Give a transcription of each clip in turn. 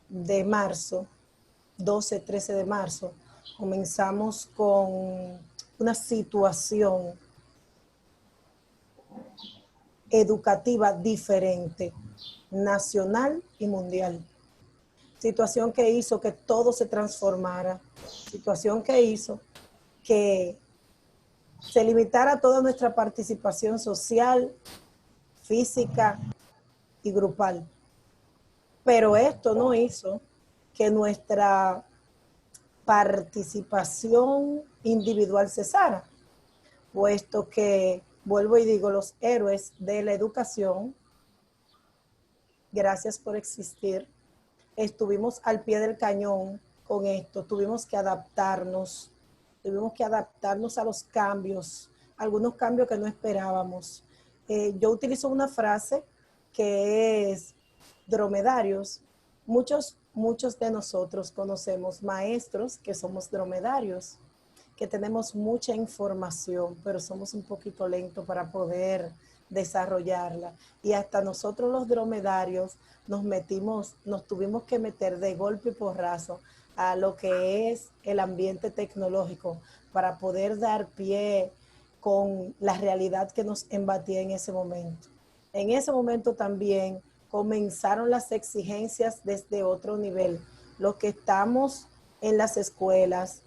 de marzo, 12, 13 de marzo, comenzamos con una situación educativa diferente, nacional y mundial. Situación que hizo que todo se transformara, situación que hizo que se limitara toda nuestra participación social, física y grupal. Pero esto no hizo que nuestra participación individual cesara, puesto que, vuelvo y digo, los héroes de la educación, gracias por existir, estuvimos al pie del cañón con esto, tuvimos que adaptarnos a los cambios, algunos cambios que no esperábamos. Yo utilizo una frase que es dromedarios. Muchos de nosotros conocemos maestros que somos dromedarios, que tenemos mucha información, pero somos un poquito lentos para poder desarrollarla. Y hasta nosotros los dromedarios nos tuvimos que meter de golpe y porrazo a lo que es el ambiente tecnológico para poder dar pie con la realidad que nos embatía en ese momento. En ese momento también comenzaron las exigencias desde otro nivel. Los que estamos en las escuelas,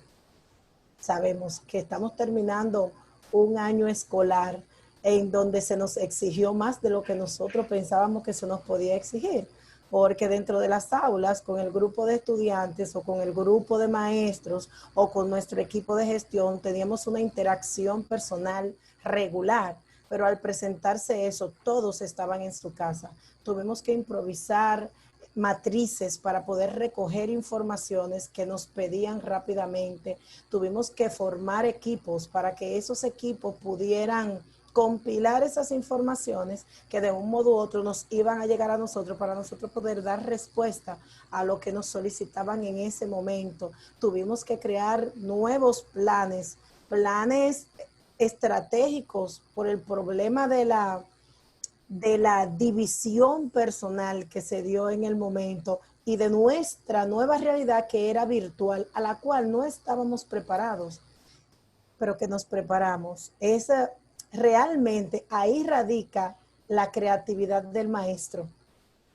sabemos que estamos terminando un año escolar en donde se nos exigió más de lo que nosotros pensábamos que se nos podía exigir, porque dentro de las aulas, con el grupo de estudiantes o con el grupo de maestros o con nuestro equipo de gestión, teníamos una interacción personal regular, pero al presentarse eso, todos estaban en su casa. Tuvimos que improvisar matrices para poder recoger informaciones que nos pedían rápidamente. Tuvimos que formar equipos para que esos equipos pudieran compilar esas informaciones que de un modo u otro nos iban a llegar a nosotros para nosotros poder dar respuesta a lo que nos solicitaban en ese momento. Tuvimos que crear nuevos planes estratégicos por el problema de la división personal que se dio en el momento y de nuestra nueva realidad que era virtual, a la cual no estábamos preparados, pero que nos preparamos. Realmente ahí radica la creatividad del maestro,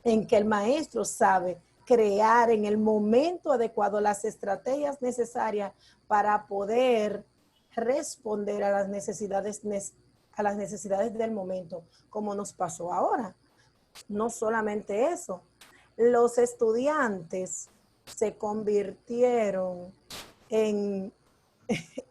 en que el maestro sabe crear en el momento adecuado las estrategias necesarias para poder responder a las necesidades del momento, como nos pasó ahora. No solamente eso, los estudiantes se convirtieron en,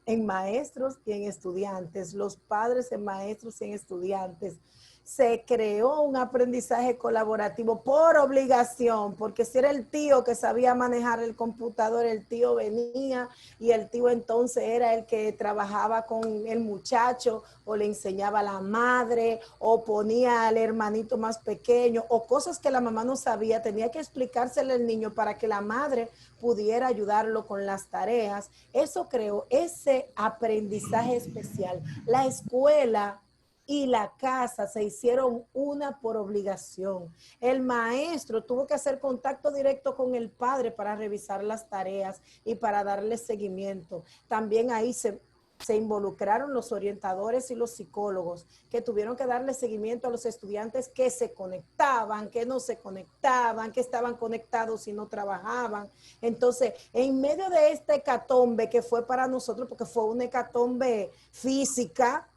en maestros y en estudiantes, los padres en maestros y en estudiantes. Se creó un aprendizaje colaborativo por obligación, porque si era el tío que sabía manejar el computador, el tío venía y el tío entonces era el que trabajaba con el muchacho o le enseñaba a la madre o ponía al hermanito más pequeño o cosas que la mamá no sabía, tenía que explicársele al niño para que la madre pudiera ayudarlo con las tareas. Eso creó ese aprendizaje especial. La escuela y la casa se hicieron una por obligación. El maestro tuvo que hacer contacto directo con el padre para revisar las tareas y para darle seguimiento. También ahí se involucraron los orientadores y los psicólogos que tuvieron que darle seguimiento a los estudiantes que se conectaban, que no se conectaban, que estaban conectados y no trabajaban. Entonces, en medio de esta hecatombe que fue para nosotros, porque fue una hecatombe física,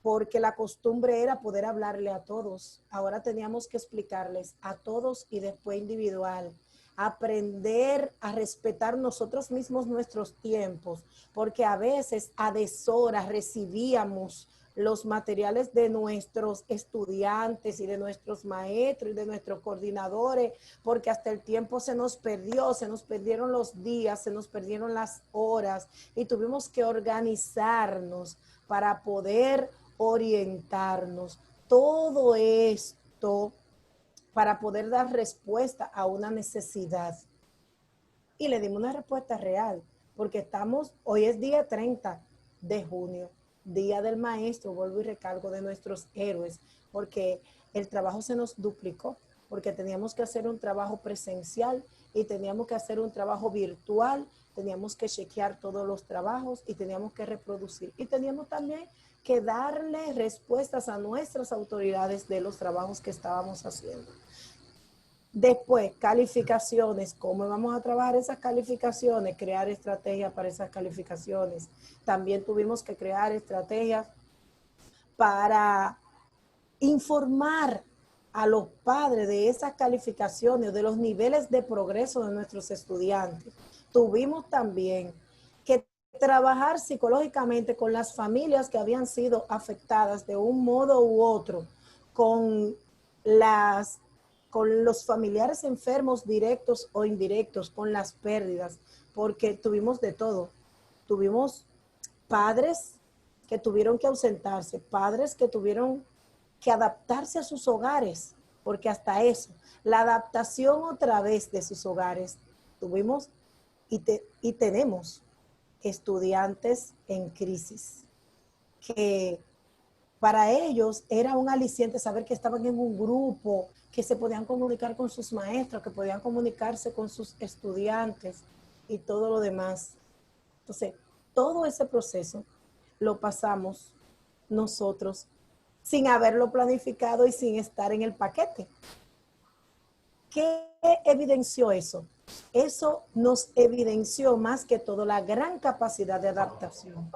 porque la costumbre era poder hablarle a todos. Ahora teníamos que explicarles a todos y después individual. Aprender a respetar nosotros mismos nuestros tiempos, porque a veces a deshora recibíamos los materiales de nuestros estudiantes y de nuestros maestros y de nuestros coordinadores, porque hasta el tiempo se nos perdió, se nos perdieron los días, se nos perdieron las horas y tuvimos que organizarnos para poder orientarnos. Todo esto para poder dar respuesta a una necesidad. Y le dimos una respuesta real, porque hoy es día 30 de junio, Día del Maestro, vuelvo y recargo de nuestros héroes, porque el trabajo se nos duplicó. porque teníamos que hacer un trabajo presencial y teníamos que hacer un trabajo virtual, teníamos que chequear todos los trabajos y teníamos que reproducir. Y teníamos también que darle respuestas a nuestras autoridades de los trabajos que estábamos haciendo. Después, calificaciones, ¿cómo vamos a trabajar esas calificaciones? Crear estrategias para esas calificaciones. También tuvimos que crear estrategias para informar a los padres de esas calificaciones, de los niveles de progreso de nuestros estudiantes. Tuvimos también que trabajar psicológicamente con las familias que habían sido afectadas de un modo u otro con los familiares enfermos directos o indirectos, con las pérdidas, porque tuvimos de todo. Tuvimos padres que tuvieron que ausentarse, padres que tuvieron que adaptarse a sus hogares, porque hasta eso, la adaptación otra vez de sus hogares, tuvimos y tenemos estudiantes en crisis, que para ellos era un aliciente saber que estaban en un grupo, que se podían comunicar con sus maestros, que podían comunicarse con sus estudiantes y todo lo demás. Entonces, todo ese proceso lo pasamos nosotros sin haberlo planificado y sin estar en el paquete. ¿Qué evidenció eso? Eso nos evidenció más que todo la gran capacidad de adaptación.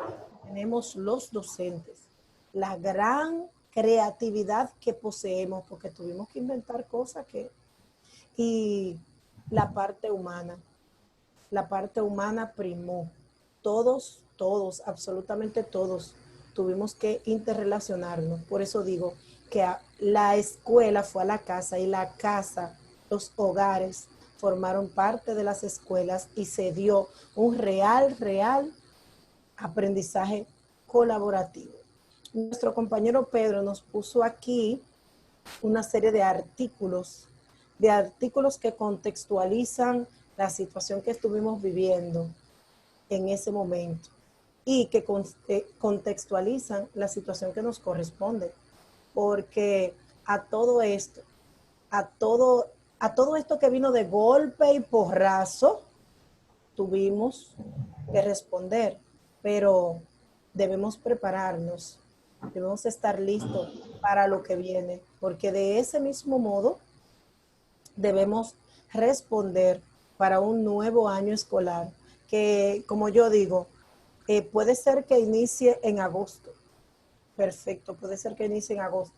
Tenemos los docentes, la gran creatividad que poseemos, porque tuvimos que inventar cosas y la parte humana primó. Todos, absolutamente todos, tuvimos que interrelacionarnos. Por eso digo que la escuela fue a la casa y la casa, los hogares, formaron parte de las escuelas y se dio un real aprendizaje colaborativo. Nuestro compañero Pedro nos puso aquí una serie de artículos que contextualizan la situación que estuvimos viviendo en ese momento y que contextualizan la situación que nos corresponde, porque a todo esto que vino de golpe y porrazo, tuvimos que responder, pero debemos prepararnos, debemos estar listos para lo que viene, porque de ese mismo modo debemos responder para un nuevo año escolar, que como yo digo, puede ser que inicie en agosto, perfecto, puede ser que inicie en agosto,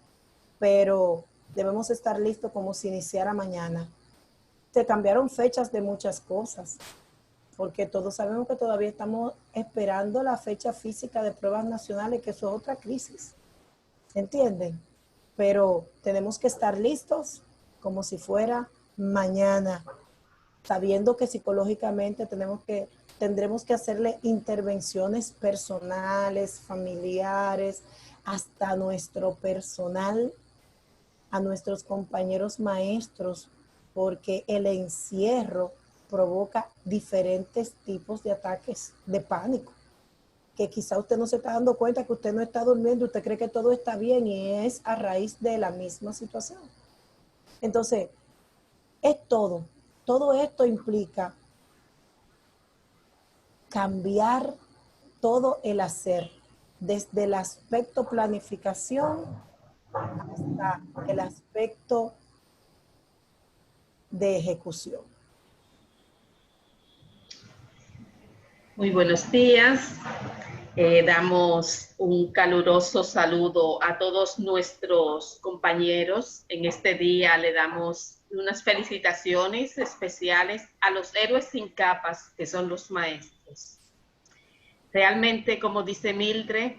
pero debemos estar listos como si iniciara mañana. Se cambiaron fechas de muchas cosas, porque todos sabemos que todavía estamos esperando la fecha física de pruebas nacionales, que eso es otra crisis, ¿entienden? Pero tenemos que estar listos como si fuera mañana, sabiendo que psicológicamente tendremos que hacerle intervenciones personales, familiares, hasta nuestro personal, a nuestros compañeros maestros, porque el encierro provoca diferentes tipos de ataques de pánico, que quizá usted no se está dando cuenta que usted no está durmiendo, usted cree que todo está bien y es a raíz de la misma situación. Entonces, es todo esto implica cambiar todo el hacer, desde el aspecto planificación hasta el aspecto de ejecución. Muy buenos días. Damos un caluroso saludo a todos nuestros compañeros. En este día le damos unas felicitaciones especiales a los héroes sin capas, que son los maestros. Realmente, como dice Mildred,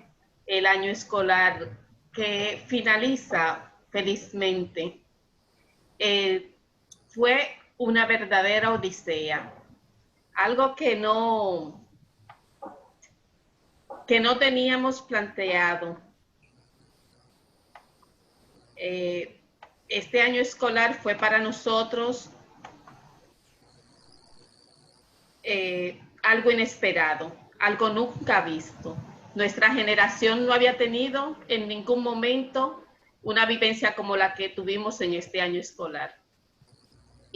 el año escolar que finaliza felizmente fue una verdadera odisea. Algo que no teníamos planteado. Este año escolar fue para nosotros algo inesperado, algo nunca visto. Nuestra generación no había tenido en ningún momento una vivencia como la que tuvimos en este año escolar.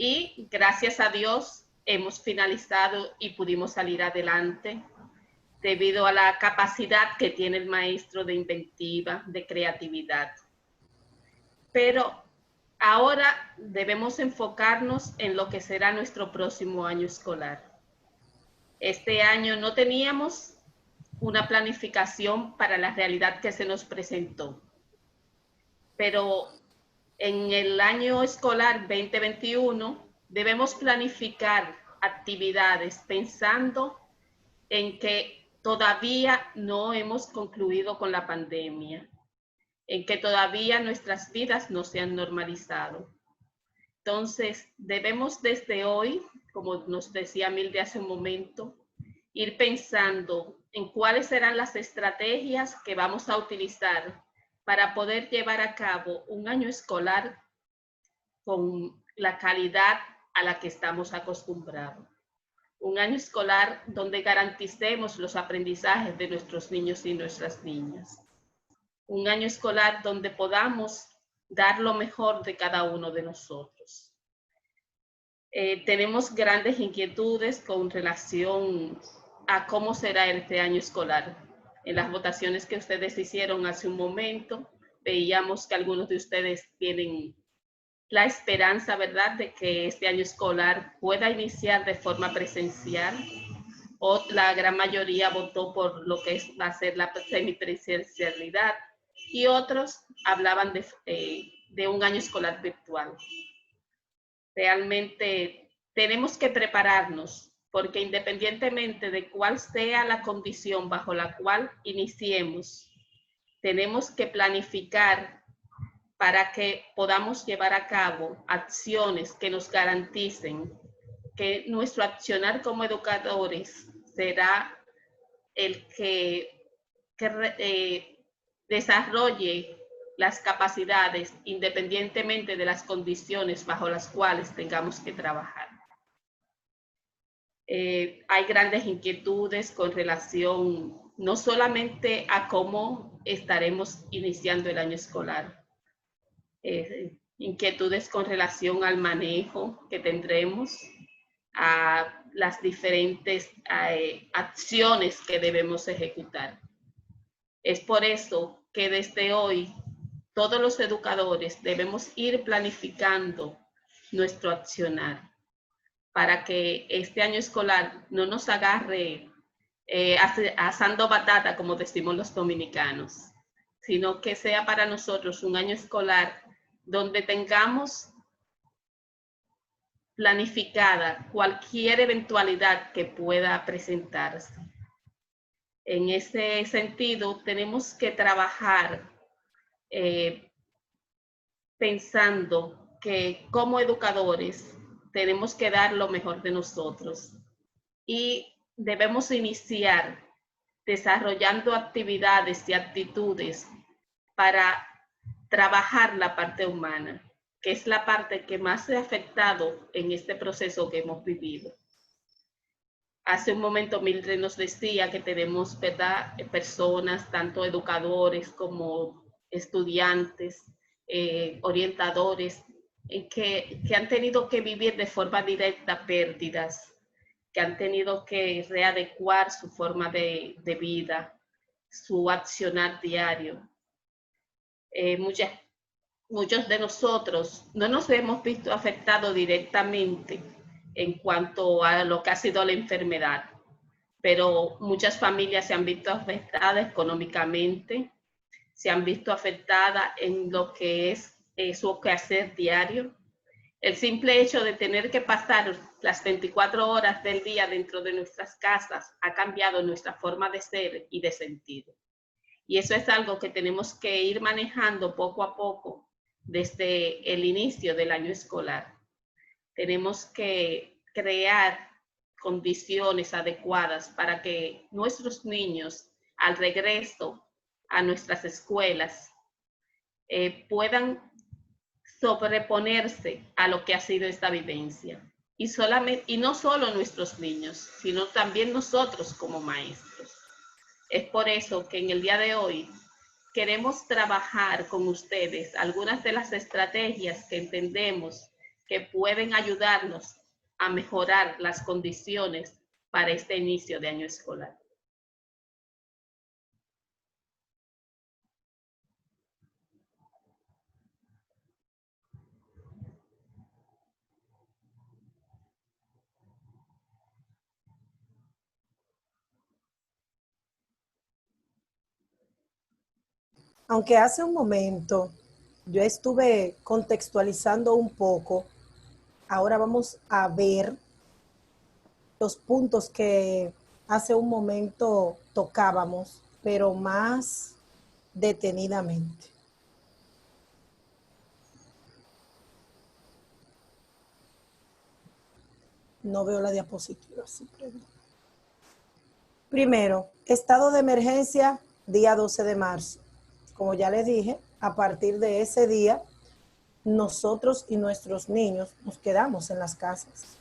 Y gracias a Dios hemos finalizado y pudimos salir adelante debido a la capacidad que tiene el maestro de inventiva, de creatividad. Pero ahora debemos enfocarnos en lo que será nuestro próximo año escolar. Este año no teníamos una planificación para la realidad que se nos presentó, pero en el año escolar 2021 debemos planificar actividades pensando en que todavía no hemos concluido con la pandemia, en que todavía nuestras vidas no se han normalizado. Entonces, debemos desde hoy, como nos decía Milde hace un momento, ir pensando en cuáles serán las estrategias que vamos a utilizar para poder llevar a cabo un año escolar con la calidad a la que estamos acostumbrados. Un año escolar donde garanticemos los aprendizajes de nuestros niños y nuestras niñas. Un año escolar donde podamos dar lo mejor de cada uno de nosotros. Tenemos grandes inquietudes con relación a cómo será este año escolar. En las votaciones que ustedes hicieron hace un momento, veíamos que algunos de ustedes tienen la esperanza, ¿verdad?, de que este año escolar pueda iniciar de forma presencial. O la gran mayoría votó por lo que va a ser la semipresencialidad. Y otros hablaban de un año escolar virtual. Realmente tenemos que prepararnos, porque independientemente de cuál sea la condición bajo la cual iniciemos, tenemos que planificar para que podamos llevar a cabo acciones que nos garanticen que nuestro accionar como educadores será el que desarrolle las capacidades independientemente de las condiciones bajo las cuales tengamos que trabajar. Hay grandes inquietudes con relación no solamente a cómo estaremos iniciando el año escolar, inquietudes con relación al manejo que tendremos, a las diferentes acciones que debemos ejecutar. Es por eso que desde hoy todos los educadores debemos ir planificando nuestro accionar para que este año escolar no nos agarre asando batata, como decimos los dominicanos, sino que sea para nosotros un año escolar donde tengamos planificada cualquier eventualidad que pueda presentarse. En ese sentido, tenemos que trabajar pensando que como educadores tenemos que dar lo mejor de nosotros y debemos iniciar desarrollando actividades y actitudes para trabajar la parte humana, que es la parte que más se ha afectado en este proceso que hemos vivido. Hace un momento Mildred nos decía que tenemos, ¿verdad?, personas, tanto educadores como estudiantes, orientadores, que han tenido que vivir de forma directa pérdidas, que han tenido que readecuar su forma de vida, su accionar diario. Muchos de nosotros no nos hemos visto afectados directamente en cuanto a lo que ha sido la enfermedad, pero muchas familias se han visto afectadas económicamente, se han visto afectadas en lo que es su quehacer diario. El simple hecho de tener que pasar las 24 horas del día dentro de nuestras casas ha cambiado nuestra forma de ser y de sentir. Y eso es algo que tenemos que ir manejando poco a poco desde el inicio del año escolar. Tenemos que crear condiciones adecuadas para que nuestros niños, al regreso a nuestras escuelas, puedan sobreponerse a lo que ha sido esta vivencia. Y no solo nuestros niños, sino también nosotros como maestros. Es por eso que en el día de hoy queremos trabajar con ustedes algunas de las estrategias que entendemos que pueden ayudarnos a mejorar las condiciones para este inicio de año escolar. Aunque hace un momento yo estuve contextualizando un poco, ahora vamos a ver los puntos que hace un momento tocábamos, pero más detenidamente. No veo la diapositiva. Primero, estado de emergencia, día 12 de marzo. Como ya les dije, a partir de ese día, nosotros y nuestros niños nos quedamos en las casas.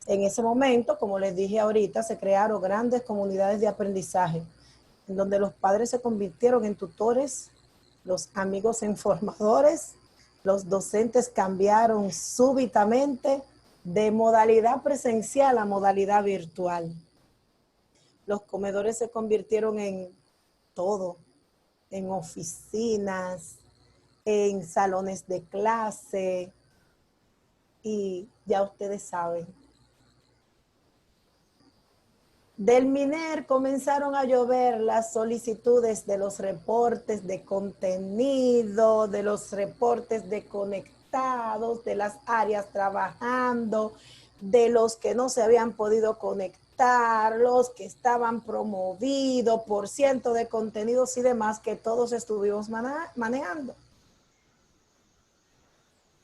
En ese momento, como les dije ahorita, se crearon grandes comunidades de aprendizaje, en donde los padres se convirtieron en tutores, los amigos en formadores, los docentes cambiaron súbitamente de modalidad presencial a modalidad virtual. Los comedores se convirtieron en todo, en oficinas, en salones de clase, y ya ustedes saben. Del MINER comenzaron a llover las solicitudes de los reportes de contenido, de los reportes de conectados, de las áreas trabajando, de los que no se habían podido conectar, los que estaban promovidos, por ciento de contenidos y demás que todos estuvimos manejando.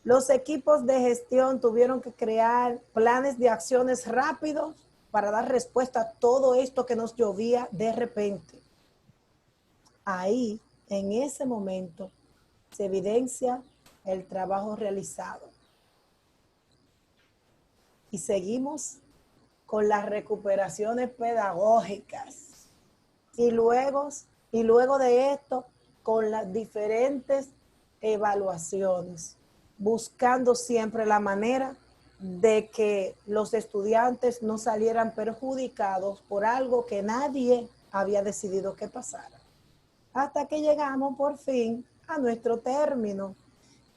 Los equipos de gestión tuvieron que crear planes de acciones rápidos para dar respuesta a todo esto que nos llovía de repente. Ahí, en ese momento, se evidencia el trabajo realizado. Y seguimos con las recuperaciones pedagógicas. Y luego de esto, con las diferentes evaluaciones, buscando siempre la manera de que los estudiantes no salieran perjudicados por algo que nadie había decidido que pasara. Hasta que llegamos por fin a nuestro término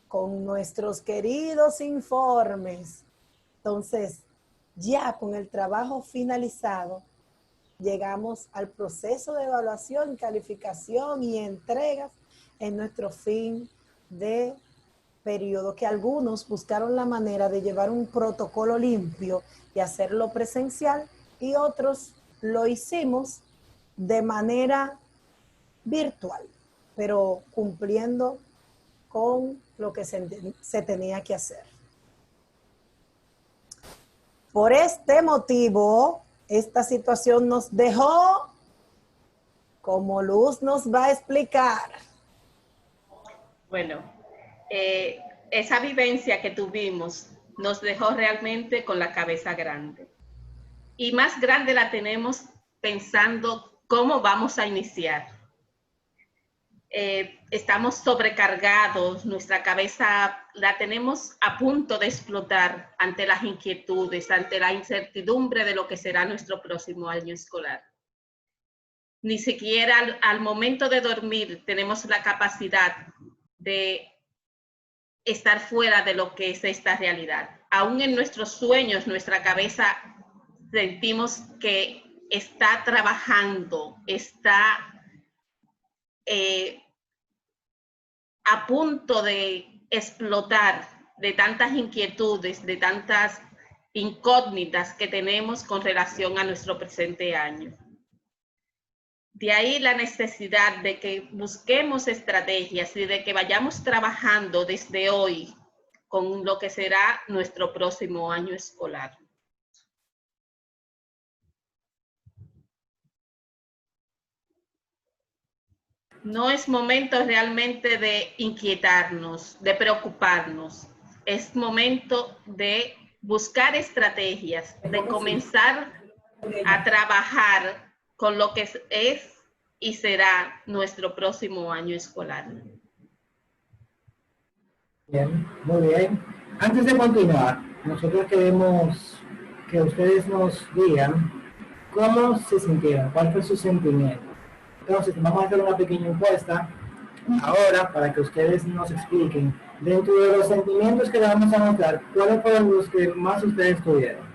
con nuestros queridos informes. Entonces, ya con el trabajo finalizado, llegamos al proceso de evaluación, calificación y entregas en nuestro fin de periodo, que algunos buscaron la manera de llevar un protocolo limpio y hacerlo presencial, y otros lo hicimos de manera virtual, pero cumpliendo con lo que se tenía que hacer. Por este motivo, esta situación nos dejó, como Luz nos va a explicar. Bueno, esa vivencia que tuvimos nos dejó realmente con la cabeza grande. Y más grande la tenemos pensando cómo vamos a iniciar. Estamos sobrecargados, nuestra cabeza la tenemos a punto de explotar ante las inquietudes, ante la incertidumbre de lo que será nuestro próximo año escolar. Ni siquiera al momento de dormir tenemos la capacidad de estar fuera de lo que es esta realidad. Aún en nuestros sueños, nuestra cabeza sentimos que está trabajando, está a punto de explotar de tantas inquietudes, de tantas incógnitas que tenemos con relación a nuestro presente año. De ahí la necesidad de que busquemos estrategias y de que vayamos trabajando desde hoy con lo que será nuestro próximo año escolar. No es momento realmente de inquietarnos, de preocuparnos. Es momento de buscar estrategias, de comenzar a trabajar con lo que es y será nuestro próximo año escolar. Bien, muy bien. Antes de continuar, nosotros queremos que ustedes nos digan cómo se sintieron, cuál fue su sentimiento. Entonces, vamos a hacer una pequeña encuesta ahora para que ustedes nos expliquen, dentro de los sentimientos que le vamos a mostrar, cuáles fueron los que más ustedes tuvieron.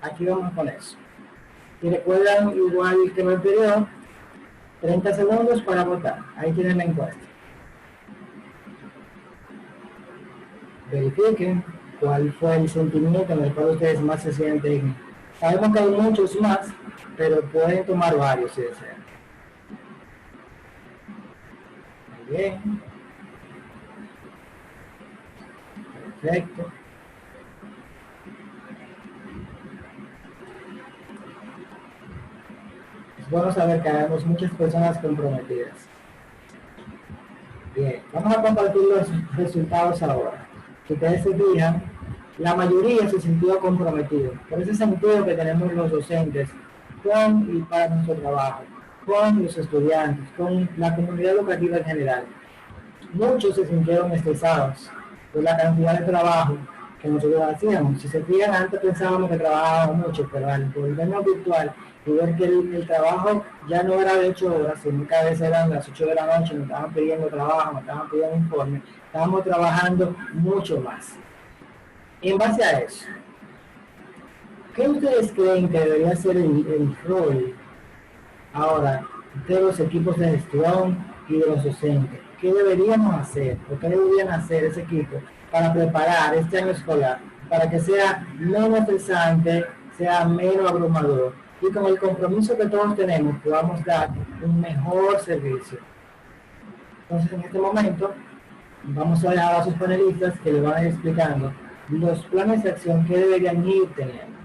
Aquí vamos con eso. Y recuerdan, igual que en el anterior, 30 segundos para votar. Ahí tienen la encuesta. Verifiquen cuál fue el sentimiento en el cual ustedes más se sienten. Sabemos que hay muchos más, pero pueden tomar varios si desean. Muy bien. Perfecto. Es bueno saber que hay muchas personas comprometidas. Bien, vamos a compartir los resultados ahora. Si ustedes se fijan, la mayoría se sintió comprometido por ese sentido que tenemos los docentes con y para nuestro trabajo, con los estudiantes, con la comunidad educativa en general. Muchos se sintieron estresados por la cantidad de trabajo que nosotros hacíamos. Si se fijan, antes pensábamos que trabajábamos mucho, pero al volvernos virtual y ver que el trabajo ya no era de 8 horas, sino cada vez eran las 8 de la noche, nos estaban pidiendo trabajo, nos estaban pidiendo informes, estábamos trabajando mucho más. En base a eso, ¿qué ustedes creen que debería ser el rol ahora de los equipos de gestión y de los docentes? ¿Qué deberíamos hacer o qué deberían hacer ese equipo para preparar este año escolar para que sea menos estresante, sea menos abrumador y con el compromiso que todos tenemos podamos dar un mejor servicio? Entonces, en este momento vamos a dejar a sus panelistas que les van a ir explicando los planes de acción que deberían ir teniendo.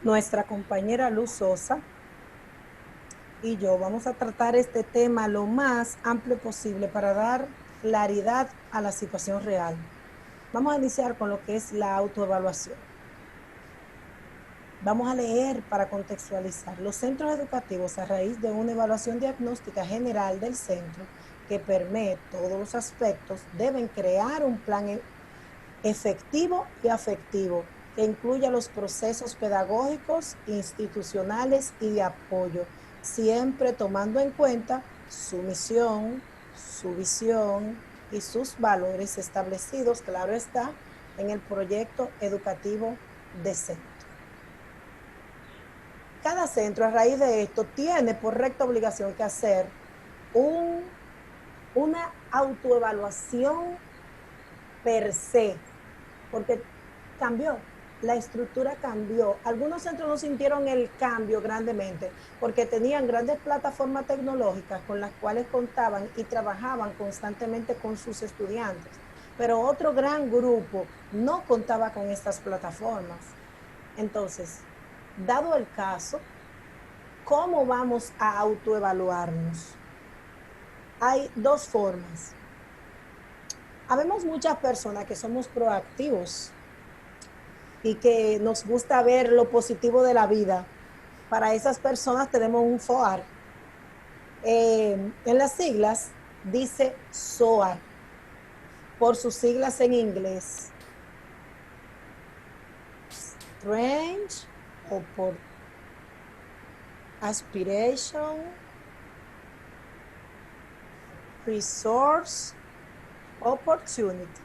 Nuestra compañera Luz Sosa y yo vamos a tratar este tema lo más amplio posible para dar claridad a la situación real. Vamos a iniciar con lo que es la autoevaluación. Vamos a leer para contextualizar. Los centros educativos, a raíz de una evaluación diagnóstica general del centro que permee todos los aspectos, deben crear un plan efectivo y afectivo que incluya los procesos pedagógicos, institucionales y de apoyo, siempre tomando en cuenta su misión, su visión y sus valores establecidos, claro está, en el proyecto educativo de centro. Cada centro, a raíz de esto, tiene por recta obligación que hacer una autoevaluación per se, porque cambió, la estructura cambió. Algunos centros no sintieron el cambio grandemente porque tenían grandes plataformas tecnológicas con las cuales contaban y trabajaban constantemente con sus estudiantes, pero otro gran grupo no contaba con estas plataformas. Entonces, dado el caso, ¿cómo vamos a autoevaluarnos? Hay dos formas. Habemos muchas personas que somos proactivos y que nos gusta ver lo positivo de la vida. Para esas personas tenemos un FOAR. En las siglas dice SOAR, por sus siglas en inglés. Strength o por Aspiration, Resource, Opportunity.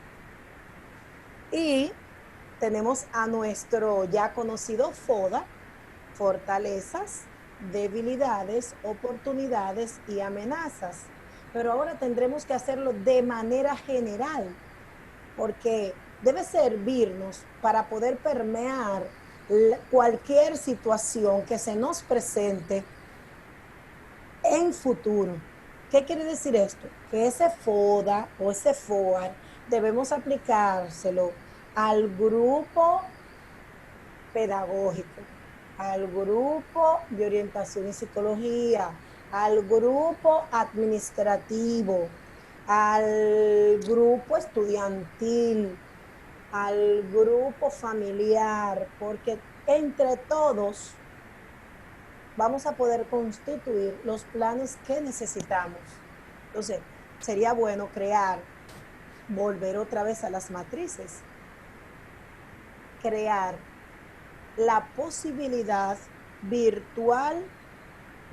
Y tenemos a nuestro ya conocido FODA, fortalezas, debilidades, oportunidades y amenazas. Pero ahora tendremos que hacerlo de manera general, porque debe servirnos para poder permear cualquier situación que se nos presente en futuro. ¿Qué quiere decir esto? Que ese FODA o ese FOAR debemos aplicárselo al grupo pedagógico, al grupo de orientación y psicología, al grupo administrativo, al grupo estudiantil, al grupo familiar, porque entre todos vamos a poder constituir los planes que necesitamos. Entonces, sería bueno volver otra vez a las matrices, crear la posibilidad virtual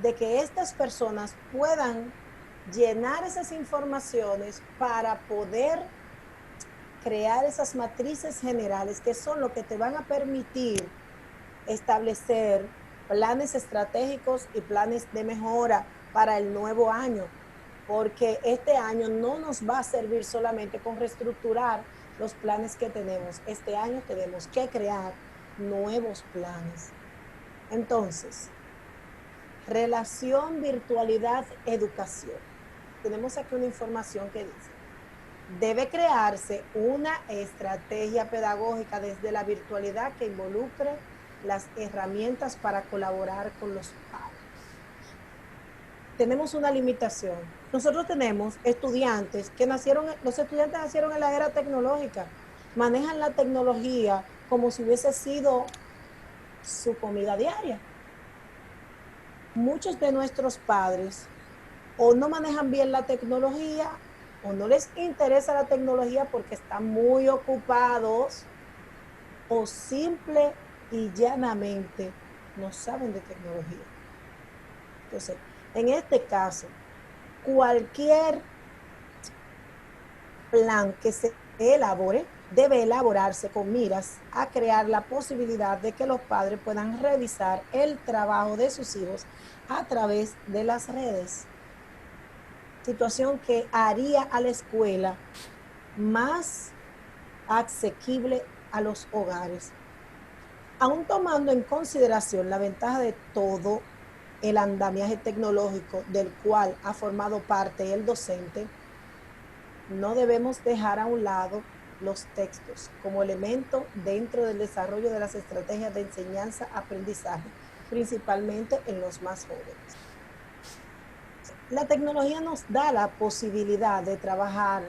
de que estas personas puedan llenar esas informaciones para poder crear esas matrices generales que son lo que te van a permitir establecer planes estratégicos y planes de mejora para el nuevo año, porque este año no nos va a servir solamente con reestructurar los planes que tenemos. Este año tenemos que crear nuevos planes. Entonces, relación, virtualidad, educación. Tenemos aquí una información que dice, debe crearse una estrategia pedagógica desde la virtualidad que involucre las herramientas para colaborar con los padres. Tenemos una limitación. Nosotros tenemos estudiantes los estudiantes nacieron en la era tecnológica, manejan la tecnología como si hubiese sido su comida diaria. Muchos de nuestros padres o no manejan bien la tecnología o no les interesa la tecnología porque están muy ocupados o simple y llanamente no saben de tecnología. Entonces, en este caso, cualquier plan que se elabore debe elaborarse con miras a crear la posibilidad de que los padres puedan revisar el trabajo de sus hijos a través de las redes. Situación que haría a la escuela más asequible a los hogares. Aún tomando en consideración la ventaja de todo el andamiaje tecnológico del cual ha formado parte el docente, no debemos dejar a un lado los textos como elemento dentro del desarrollo de las estrategias de enseñanza-aprendizaje, principalmente en los más jóvenes. La tecnología nos da la posibilidad de trabajar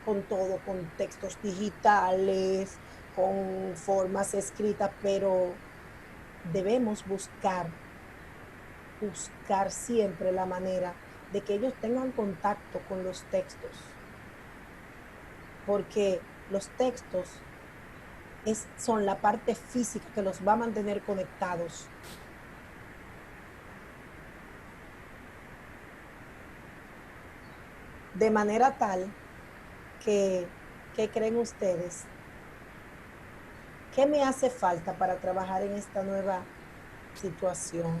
con todo, con textos digitales, con formas escritas, pero debemos buscar siempre la manera de que ellos tengan contacto con los textos, porque los textos son la parte física que los va a mantener conectados. De manera tal que, ¿qué creen ustedes? ¿Qué me hace falta para trabajar en esta nueva situación?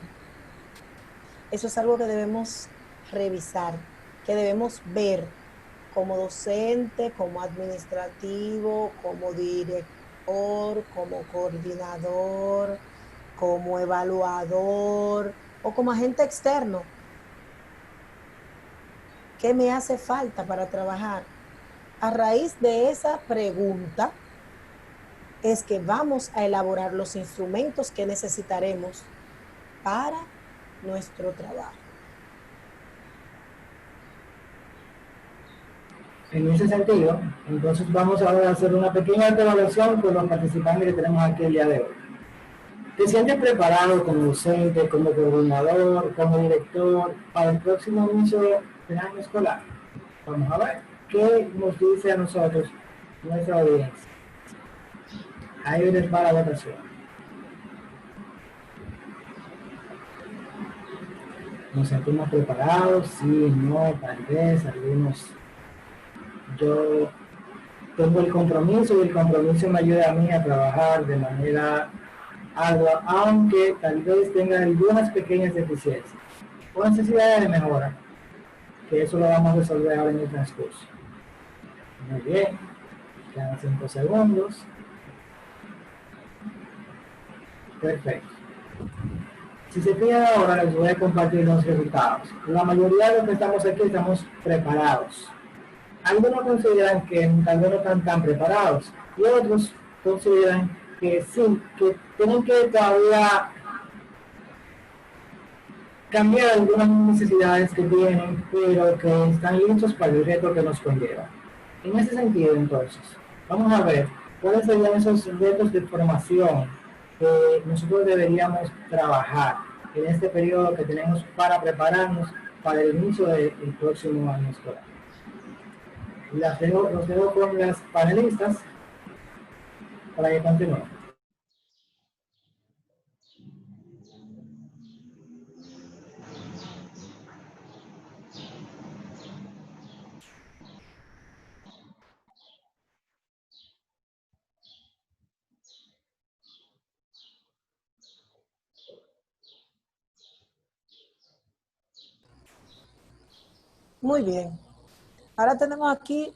Eso es algo que debemos revisar, que debemos ver como docente, como administrativo, como director, como coordinador, como evaluador o como agente externo. ¿Qué me hace falta para trabajar? A raíz de esa pregunta es que vamos a elaborar los instrumentos que necesitaremos para nuestro trabajo. En ese sentido, entonces vamos ahora a hacer una pequeña evaluación con los participantes que tenemos aquí el día de hoy. ¿Te sientes preparado como docente, como coordinador, como director para el próximo inicio del año escolar? Vamos a ver qué nos dice a nosotros nuestra audiencia. Ahí viene para la votación. ¿Nos sentimos preparados? Sí, no, tal vez, algunos. Yo tengo el compromiso y el compromiso me ayuda a mí a trabajar de manera ardua, aunque tal vez tenga algunas pequeñas deficiencias o necesidades de mejora, que eso lo vamos a resolver ahora en el transcurso. Muy bien, quedan 5 segundos. Perfecto. Si se fijan ahora, les voy a compartir los resultados. La mayoría de los que estamos aquí estamos preparados. Algunos consideran que tal vez no están tan preparados y otros consideran que sí, que tienen que todavía cambiar algunas necesidades que tienen, pero que están listos para el reto que nos conlleva. En ese sentido, entonces, vamos a ver cuáles serían esos retos de formación que nosotros deberíamos trabajar en este periodo que tenemos para prepararnos para el inicio del próximo año escolar. Los dejo con las panelistas para que continúen. Muy bien. Ahora tenemos aquí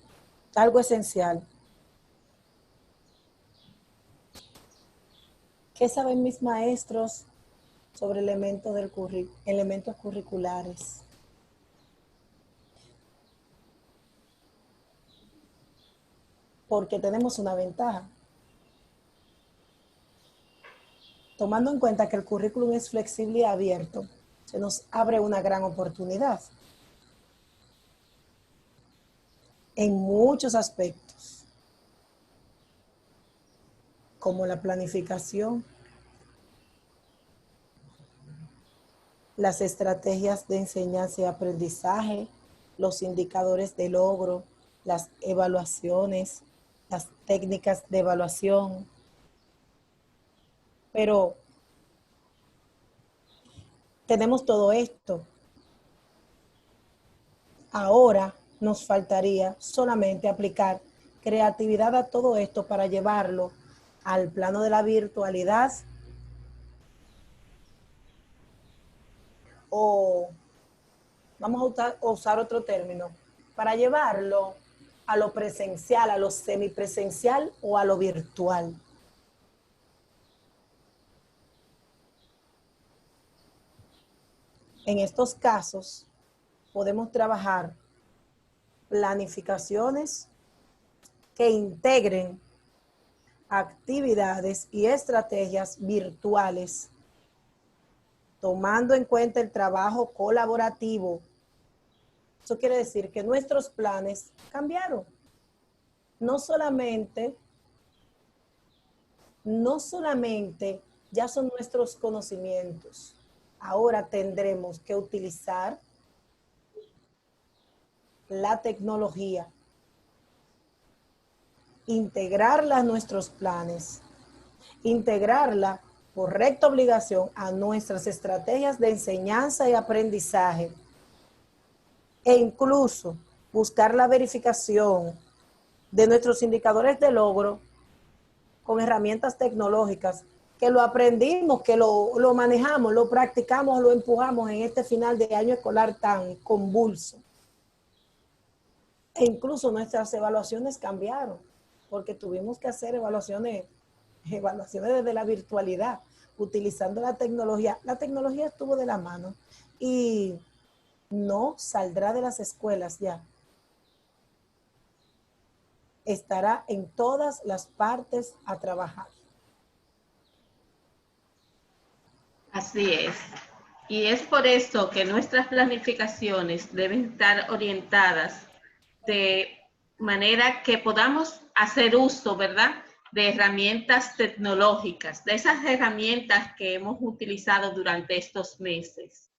algo esencial. ¿Qué saben mis maestros sobre elementos curriculares? Porque tenemos una ventaja. Tomando en cuenta que el currículum es flexible y abierto, se nos abre una gran oportunidad en muchos aspectos, como la planificación, las estrategias de enseñanza y aprendizaje, los indicadores de logro, las evaluaciones, las técnicas de evaluación. Pero tenemos todo esto. Ahora nos faltaría solamente aplicar creatividad a todo esto para llevarlo al plano de la virtualidad o vamos a usar otro término, para llevarlo a lo presencial, a lo semipresencial o a lo virtual. En estos casos, podemos trabajar planificaciones que integren actividades y estrategias virtuales, tomando en cuenta el trabajo colaborativo. Eso quiere decir que nuestros planes cambiaron. No solamente ya son nuestros conocimientos. Ahora tendremos que utilizar la tecnología, integrarla a nuestros planes, integrarla por recta obligación a nuestras estrategias de enseñanza y aprendizaje e incluso buscar la verificación de nuestros indicadores de logro con herramientas tecnológicas que lo aprendimos, que lo manejamos, lo practicamos, lo empujamos en este final de año escolar tan convulso. E incluso nuestras evaluaciones cambiaron, porque tuvimos que hacer evaluaciones desde la virtualidad, utilizando la tecnología. La tecnología estuvo de la mano y no saldrá de las escuelas ya. Estará en todas las partes a trabajar. Así es. Y es por eso que nuestras planificaciones deben estar orientadas de manera que podamos hacer uso, ¿verdad?, de herramientas tecnológicas, de esas herramientas que hemos utilizado durante estos meses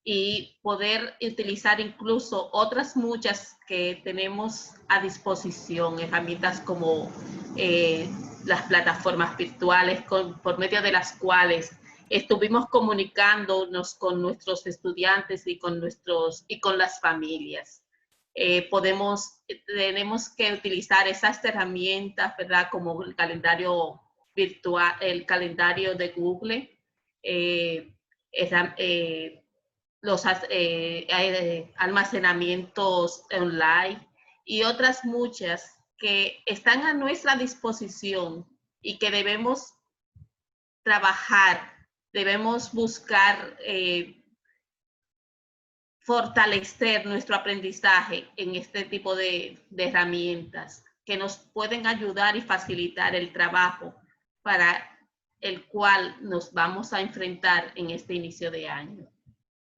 y poder utilizar incluso otras muchas que tenemos a disposición, herramientas como las plataformas virtuales por medio de las cuales estuvimos comunicándonos con nuestros estudiantes y con las familias. Tenemos que utilizar esas herramientas, ¿verdad?, como el calendario virtual, el calendario de Google, los almacenamientos online y otras muchas que están a nuestra disposición y que debemos trabajar debemos buscar fortalecer nuestro aprendizaje en este tipo de herramientas que nos pueden ayudar y facilitar el trabajo para el cual nos vamos a enfrentar en este inicio de año.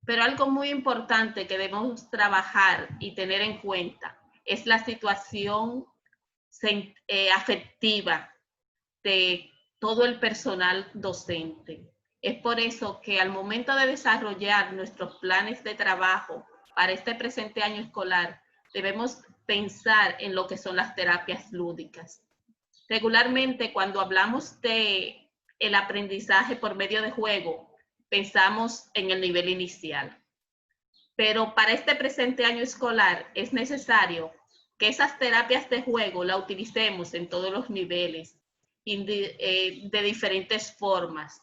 Pero algo muy importante que debemos trabajar y tener en cuenta es la situación afectiva de todo el personal docente. Es por eso que al momento de desarrollar nuestros planes de trabajo para este presente año escolar, debemos pensar en lo que son las terapias lúdicas. Regularmente, cuando hablamos de el aprendizaje por medio de juego, pensamos en el nivel inicial. Pero para este presente año escolar es necesario que esas terapias de juego la utilicemos en todos los niveles, de diferentes formas,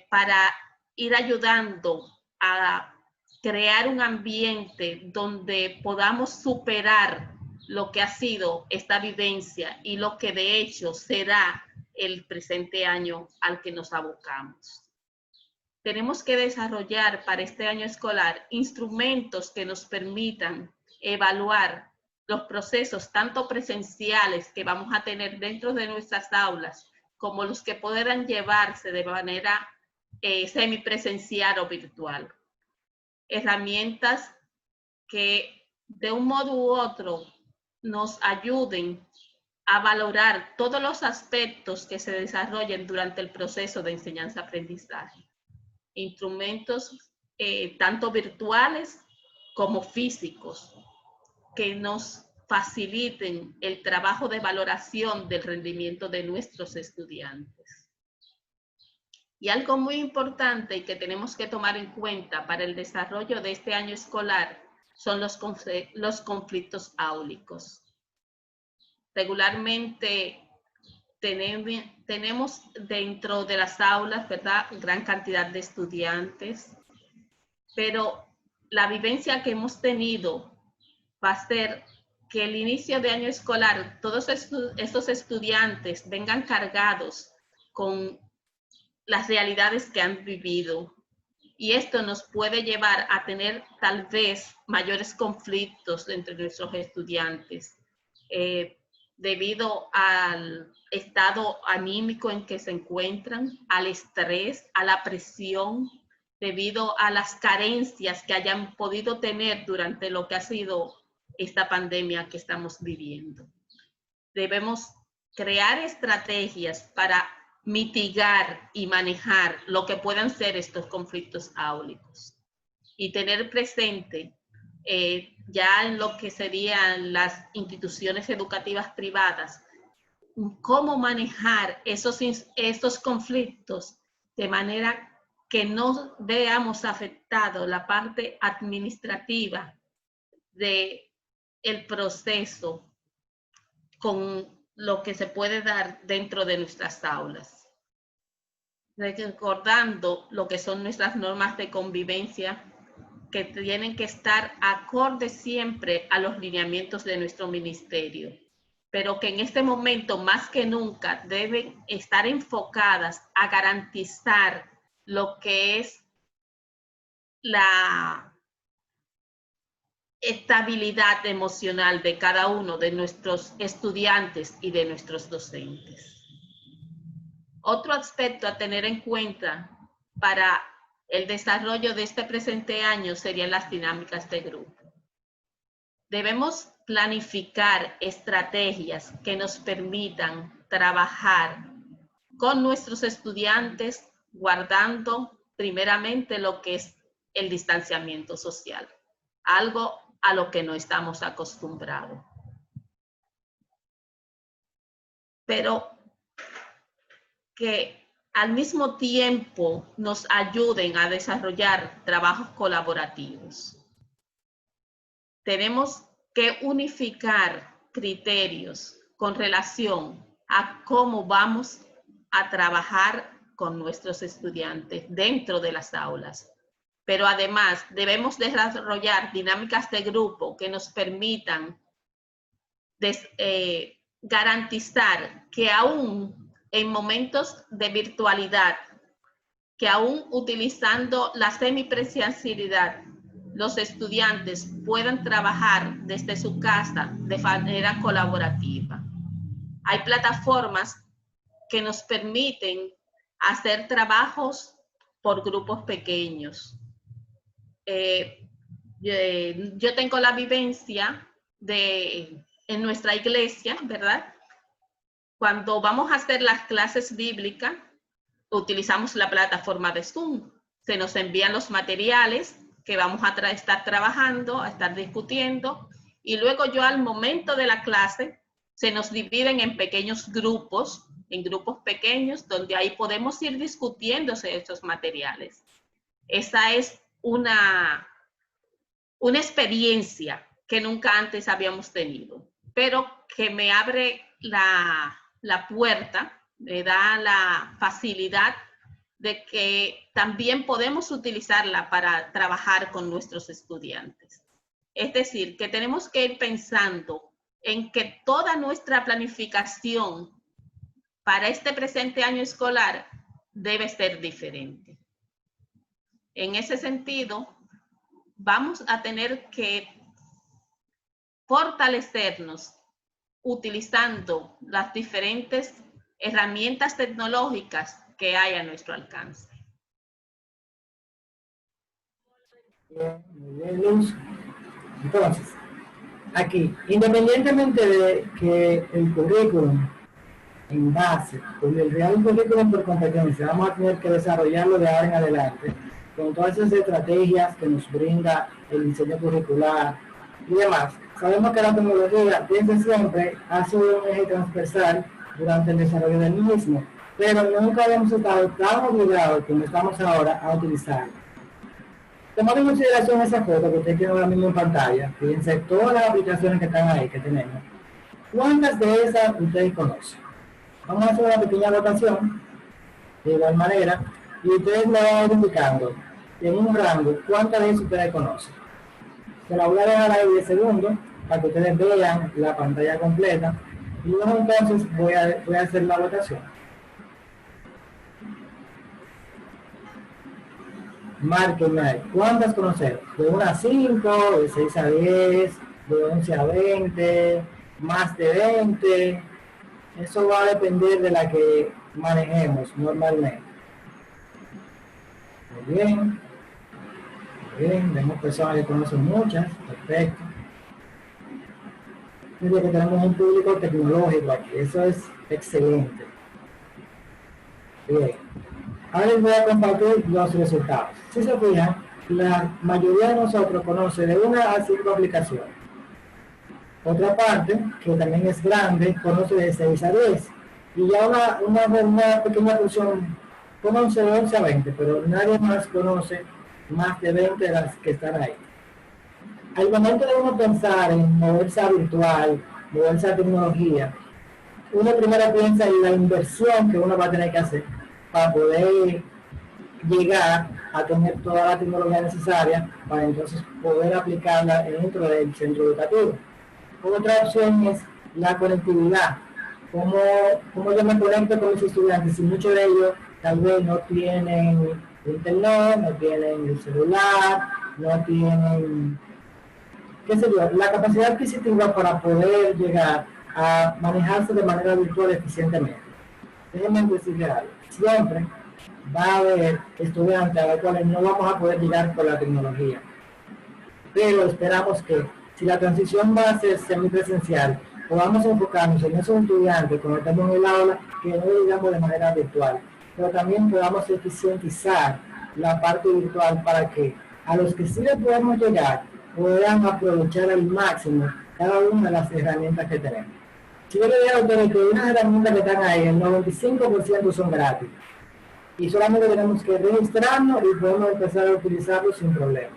para ir ayudando a crear un ambiente donde podamos superar lo que ha sido esta vivencia y lo que de hecho será el presente año al que nos abocamos. Tenemos que desarrollar para este año escolar instrumentos que nos permitan evaluar los procesos tanto presenciales que vamos a tener dentro de nuestras aulas como los que podrán llevarse de manera semipresencial o virtual. Herramientas que de un modo u otro nos ayuden a valorar todos los aspectos que se desarrollen durante el proceso de enseñanza-aprendizaje. Instrumentos tanto virtuales como físicos que nos faciliten el trabajo de valoración del rendimiento de nuestros estudiantes. Y algo muy importante y que tenemos que tomar en cuenta para el desarrollo de este año escolar son los conflictos áulicos. Regularmente tenemos dentro de las aulas, ¿verdad?, gran cantidad de estudiantes, pero la vivencia que hemos tenido va a ser que el inicio de año escolar, todos estos estudiantes vengan cargados con las realidades que han vivido. Y esto nos puede llevar a tener tal vez mayores conflictos entre nuestros estudiantes, debido al estado anímico en que se encuentran, al estrés, a la presión, debido a las carencias que hayan podido tener durante lo que ha sido esta pandemia que estamos viviendo. Debemos crear estrategias para mitigar y manejar lo que puedan ser estos conflictos áulicos y tener presente ya en lo que serían las instituciones educativas privadas, cómo manejar esos conflictos de manera que no veamos afectado la parte administrativa del proceso con lo que se puede dar dentro de nuestras aulas. Recordando lo que son nuestras normas de convivencia, que tienen que estar acordes siempre a los lineamientos de nuestro ministerio, pero que en este momento más que nunca deben estar enfocadas a garantizar lo que es la estabilidad emocional de cada uno de nuestros estudiantes y de nuestros docentes. Otro aspecto a tener en cuenta para el desarrollo de este presente año serían las dinámicas de grupo. Debemos planificar estrategias que nos permitan trabajar con nuestros estudiantes guardando primeramente lo que es el distanciamiento social, algo a lo que no estamos acostumbrados. Pero que al mismo tiempo nos ayuden a desarrollar trabajos colaborativos. Tenemos que unificar criterios con relación a cómo vamos a trabajar con nuestros estudiantes dentro de las aulas. Pero además debemos desarrollar dinámicas de grupo que nos permitan garantizar que aún en momentos de virtualidad que aún utilizando la semipresencialidad, los estudiantes puedan trabajar desde su casa de manera colaborativa. Hay plataformas que nos permiten hacer trabajos por grupos pequeños. Yo tengo la vivencia en nuestra iglesia, ¿verdad? Cuando vamos a hacer las clases bíblicas, utilizamos la plataforma de Zoom. Se nos envían los materiales que vamos a estar trabajando, a estar discutiendo, y luego al momento de la clase, se nos dividen en pequeños grupos, en grupos pequeños, donde ahí podemos ir discutiéndose estos materiales. Esa es una experiencia que nunca antes habíamos tenido, pero que me abre la puerta, me da la facilidad de que también podemos utilizarla para trabajar con nuestros estudiantes. Es decir, que tenemos que ir pensando en que toda nuestra planificación para este presente año escolar debe ser diferente. En ese sentido, vamos a tener que fortalecernos utilizando las diferentes herramientas tecnológicas que hay a nuestro alcance. Muy bien, Luz. Entonces, aquí, independientemente de que el currículum en base, con el real currículum por competencia, vamos a tener que desarrollarlo de ahora en adelante, con todas esas estrategias que nos brinda el diseño curricular y demás. Sabemos que la tecnología desde siempre ha sido un eje transversal durante el desarrollo del mismo, pero nunca habíamos estado tan obligados como estamos ahora a utilizarlo. Tomando en consideración esa foto que ustedes tienen ahora mismo en pantalla, fíjense todas las aplicaciones que están ahí, que tenemos. ¿Cuántas de esas ustedes conocen? Vamos a hacer una pequeña votación, de igual manera, y ustedes me van a ir indicando en un rango cuántas de esas ustedes conocen. Se la voy a dejar ahí 10 segundos para que ustedes vean la pantalla completa y luego entonces voy a hacer la votación. Márquenme ahí. ¿Cuántas conocemos? De 1 a 5, de 6 a 10, de 11 a 20, más de 20. Eso va a depender de la que manejemos normalmente. Muy bien. Muy bien, vemos personas que conocen muchas. Perfecto. Fíjense que tenemos un público tecnológico aquí. Eso es excelente. Bien. Ahora les voy a compartir los resultados. Si se fijan, la mayoría de nosotros conoce de 1 a 5 aplicaciones. Otra parte, que también es grande, conoce de 6 a 10. Y ya una pequeña porción conoce de 11 a 20, pero nadie más conoce más de 20 de las que están ahí. Al momento de uno pensar en moverse a virtual, moverse a tecnología, uno primero piensa en la inversión que uno va a tener que hacer para poder llegar a tener toda la tecnología necesaria para entonces poder aplicarla dentro del centro educativo. Otra opción es la conectividad. ¿Cómo yo me conecto con mis estudiantes? Si muchos de ellos tal vez no tienen internet, no tienen el celular, no tienen, qué sé yo, la capacidad adquisitiva para poder llegar a manejarse de manera virtual eficientemente. Déjenme decirles algo. Siempre va a haber estudiantes a los cuales no vamos a poder llegar con la tecnología. Pero esperamos que si la transición va a ser semipresencial, podamos enfocarnos en esos estudiantes cuando estemos en el aula que no llegamos de manera virtual, pero también podamos eficientizar la parte virtual para que a los que sí le podemos llegar puedan aprovechar al máximo cada una de las herramientas que tenemos. Si yo le digo a ustedes que unas herramientas que están ahí, el 95% son gratis. Y solamente tenemos que registrarnos y podemos empezar a utilizarlos sin problema.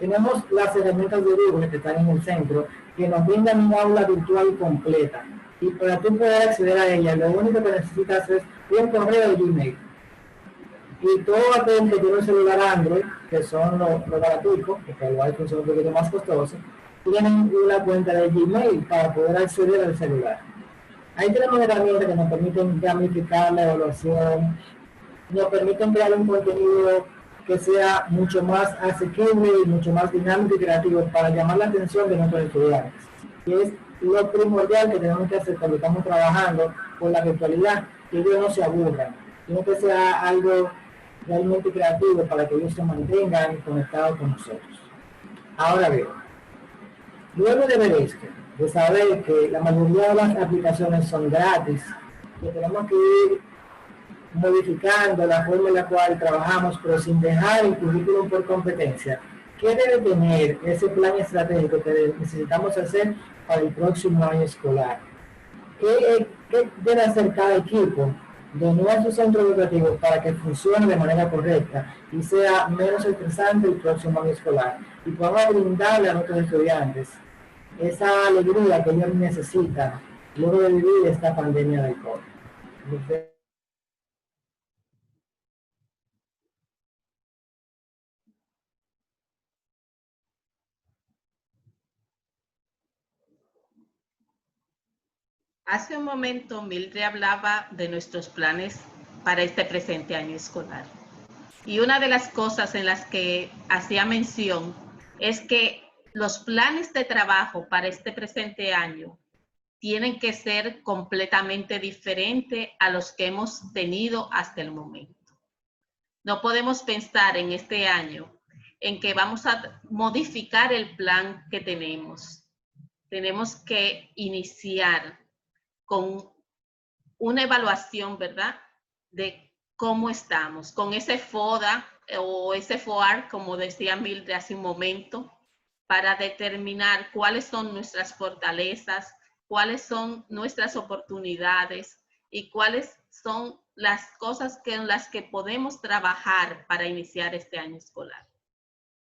Tenemos las herramientas de Google que están en el centro, que nos brindan un aula virtual completa. Y para tú poder acceder a ella, lo único que necesitas es un correo de Gmail. Y todo aquel que tiene un celular Android, que son los gratuitos, porque el iPhone son un poquito más costosos, tienen una cuenta de Gmail para poder acceder al celular. Ahí tenemos herramientas que nos permiten gamificar la evaluación, nos permiten crear un contenido que sea mucho más asequible y mucho más dinámico y creativo para llamar la atención de nuestros estudiantes. Y es lo primordial que tenemos que hacer cuando estamos trabajando con la virtualidad, que ellos no se aburran, sino que sea algo realmente creativo para que ellos se mantengan conectados con nosotros. Ahora bien, luego de ver esto, de saber que la mayoría de las aplicaciones son gratis, que tenemos que ir modificando la forma en la cual trabajamos, pero sin dejar el currículum por competencia, ¿qué debe tener ese plan estratégico que necesitamos hacer para el próximo año escolar? ¿Qué debe hacer cada equipo de nuestros centros educativos para que funcione de manera correcta y sea menos estresante el próximo año escolar? Y podamos brindarle a nuestros estudiantes esa alegría que ellos necesitan luego de vivir esta pandemia del COVID. Hace un momento Mildred hablaba de nuestros planes para este presente año escolar. Y una de las cosas en las que hacía mención es que los planes de trabajo para este presente año tienen que ser completamente diferentes a los que hemos tenido hasta el momento. No podemos pensar en este año en que vamos a modificar el plan que tenemos. Tenemos que iniciar con una evaluación, ¿verdad?, de cómo estamos, con ese FODA o ese FOAR, como decía Mildred hace un momento, para determinar cuáles son nuestras fortalezas, cuáles son nuestras oportunidades y cuáles son las cosas en las que podemos trabajar para iniciar este año escolar.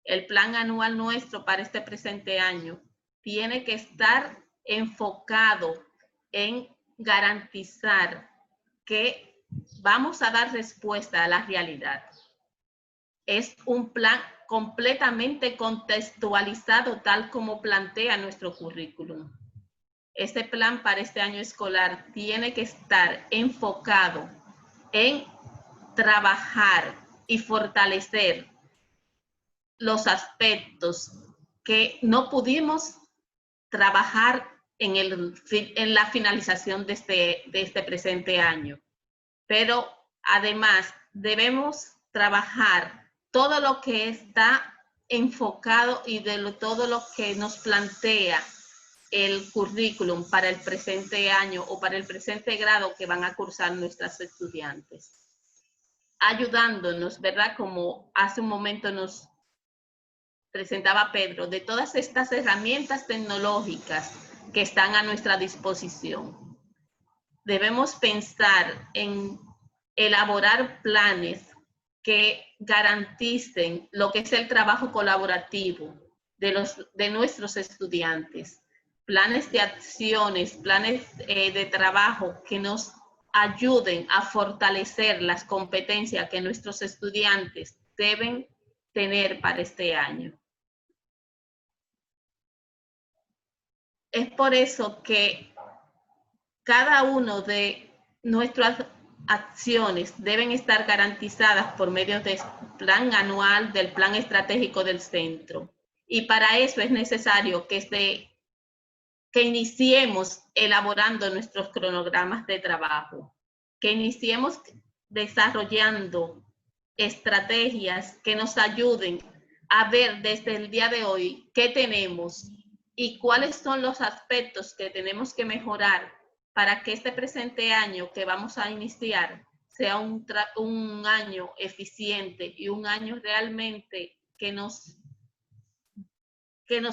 El plan anual nuestro para este presente año tiene que estar enfocado en garantizar que vamos a dar respuesta a la realidad. Es un plan completamente contextualizado tal como plantea nuestro currículum. Este plan para este año escolar tiene que estar enfocado en trabajar y fortalecer los aspectos que no pudimos trabajar en la finalización de este presente año. Pero además debemos trabajar todo lo que está enfocado y todo lo que nos plantea el currículum para el presente año o para el presente grado que van a cursar nuestras estudiantes. Ayudándonos, ¿verdad? Como hace un momento nos presentaba Pedro, de todas estas herramientas tecnológicas que están a nuestra disposición. Debemos pensar en elaborar planes que garanticen lo que es el trabajo colaborativo de nuestros estudiantes, planes de acciones, planes de trabajo que nos ayuden a fortalecer las competencias que nuestros estudiantes deben tener para este año. Es por eso que cada uno de nuestras acciones deben estar garantizadas por medio del plan anual, del plan estratégico del centro. Y para eso es necesario que iniciemos elaborando nuestros cronogramas de trabajo, que iniciemos desarrollando estrategias que nos ayuden a ver desde el día de hoy qué tenemos y cuáles son los aspectos que tenemos que mejorar para que este presente año que vamos a iniciar sea un año eficiente y un año realmente que nos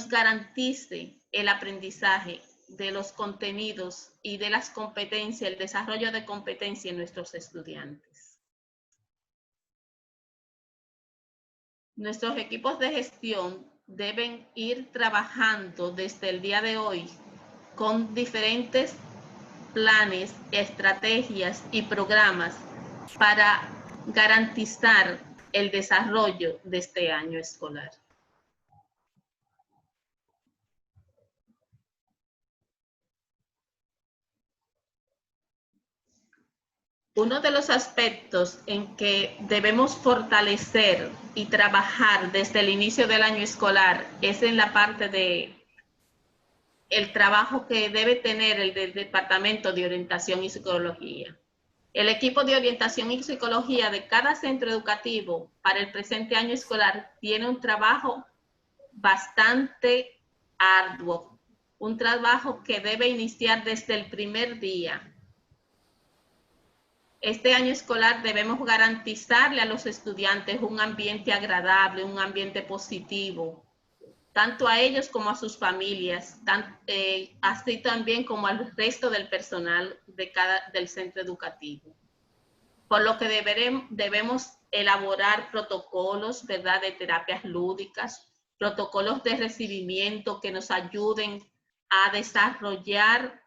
garantice el aprendizaje de los contenidos y de las competencias, el desarrollo de competencias en nuestros estudiantes. Nuestros equipos de gestión deben ir trabajando desde el día de hoy con diferentes planes, estrategias y programas para garantizar el desarrollo de este año escolar. Uno de los aspectos en que debemos fortalecer y trabajar desde el inicio del año escolar es en la parte de el trabajo que debe tener el del Departamento de Orientación y Psicología. El equipo de orientación y psicología de cada centro educativo para el presente año escolar tiene un trabajo bastante arduo, un trabajo que debe iniciar desde el primer día. Este año escolar debemos garantizarle a los estudiantes un ambiente agradable, un ambiente positivo, tanto a ellos como a sus familias, así también como al resto del personal del centro educativo. Por lo que debemos elaborar protocolos, ¿verdad?, de terapias lúdicas, protocolos de recibimiento que nos ayuden a desarrollar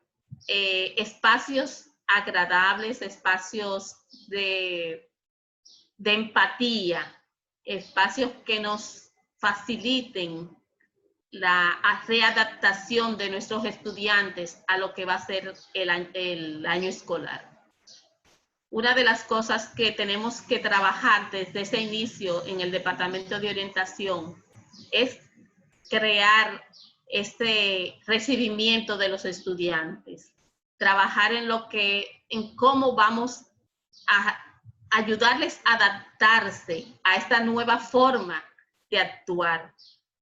espacios agradables, espacios de empatía, espacios que nos faciliten la readaptación de nuestros estudiantes a lo que va a ser el año escolar. Una de las cosas que tenemos que trabajar desde ese inicio en el Departamento de Orientación es crear este recibimiento de los estudiantes, trabajar en cómo vamos a ayudarles a adaptarse a esta nueva forma de actuar,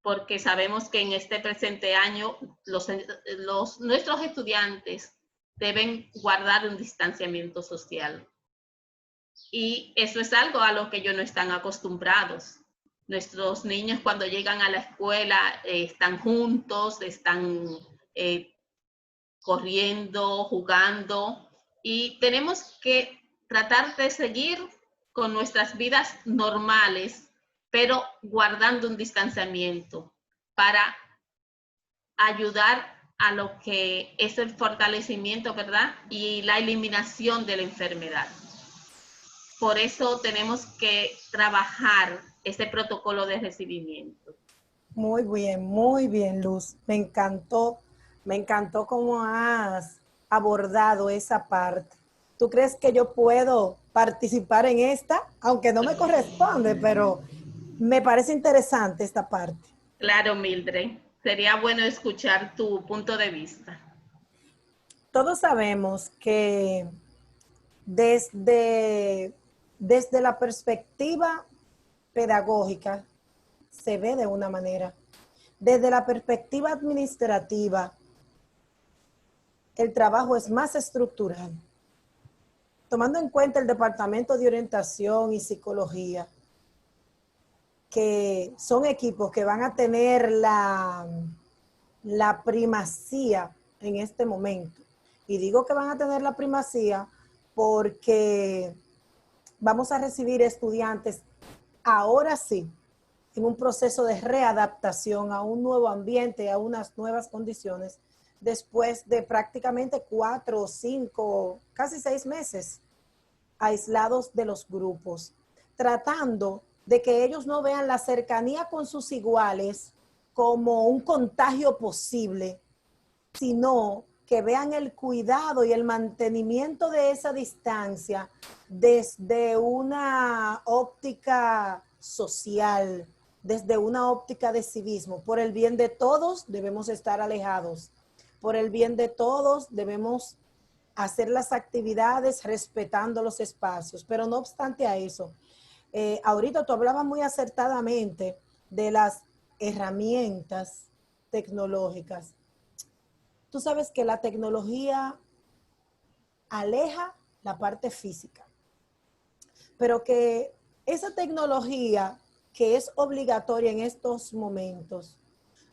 porque sabemos que en este presente año nuestros estudiantes deben guardar un distanciamiento social. Y eso es algo a lo que ellos no están acostumbrados. Nuestros niños cuando llegan a la escuela están juntos, están corriendo, jugando, y tenemos que tratar de seguir con nuestras vidas normales, pero guardando un distanciamiento para ayudar a lo que es el fortalecimiento, ¿verdad?, y la eliminación de la enfermedad. Por eso tenemos que trabajar ese protocolo de recibimiento. Muy bien, Luz. Me encantó cómo has abordado esa parte. ¿Tú crees que yo puedo participar en esta? Aunque no me corresponde, pero me parece interesante esta parte. Claro, Mildred. Sería bueno escuchar tu punto de vista. Todos sabemos que desde la perspectiva pedagógica se ve de una manera. Desde la perspectiva administrativa, el trabajo es más estructural. Tomando en cuenta el Departamento de Orientación y Psicología, que son equipos que van a tener la primacía en este momento. Y digo que van a tener la primacía porque vamos a recibir estudiantes ahora sí en un proceso de readaptación a un nuevo ambiente, a unas nuevas condiciones, después de prácticamente 4 o 5, casi 6 meses aislados de los grupos, tratando de que ellos no vean la cercanía con sus iguales como un contagio posible, sino que vean el cuidado y el mantenimiento de esa distancia desde una óptica social, desde una óptica de civismo. Por el bien de todos debemos estar alejados. Por el bien de todos debemos hacer las actividades respetando los espacios. Pero no obstante a eso, ahorita tú hablabas muy acertadamente de las herramientas tecnológicas. Tú sabes que la tecnología aleja la parte física, pero que esa tecnología que es obligatoria en estos momentos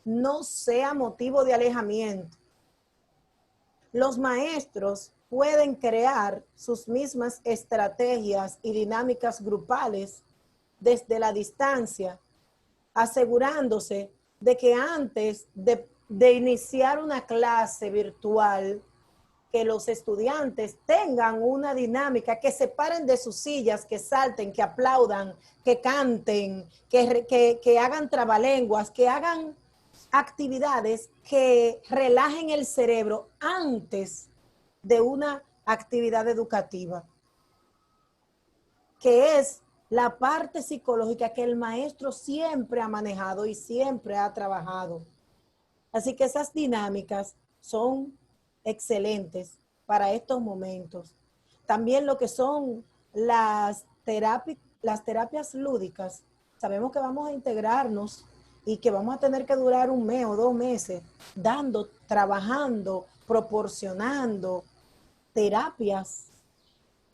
no sea motivo de alejamiento. Los maestros pueden crear sus mismas estrategias y dinámicas grupales desde la distancia, asegurándose de que antes de iniciar una clase virtual, que los estudiantes tengan una dinámica, que se paren de sus sillas, que salten, que aplaudan, que canten, que hagan trabalenguas, que hagan actividades que relajen el cerebro antes de una actividad educativa. que es la parte psicológica que el maestro siempre ha manejado y siempre ha trabajado. Así que esas dinámicas son excelentes para estos momentos. También lo que son las terapias lúdicas. Sabemos que vamos a integrarnos y que vamos a tener que durar 1 mes o 2 meses trabajando, proporcionando terapias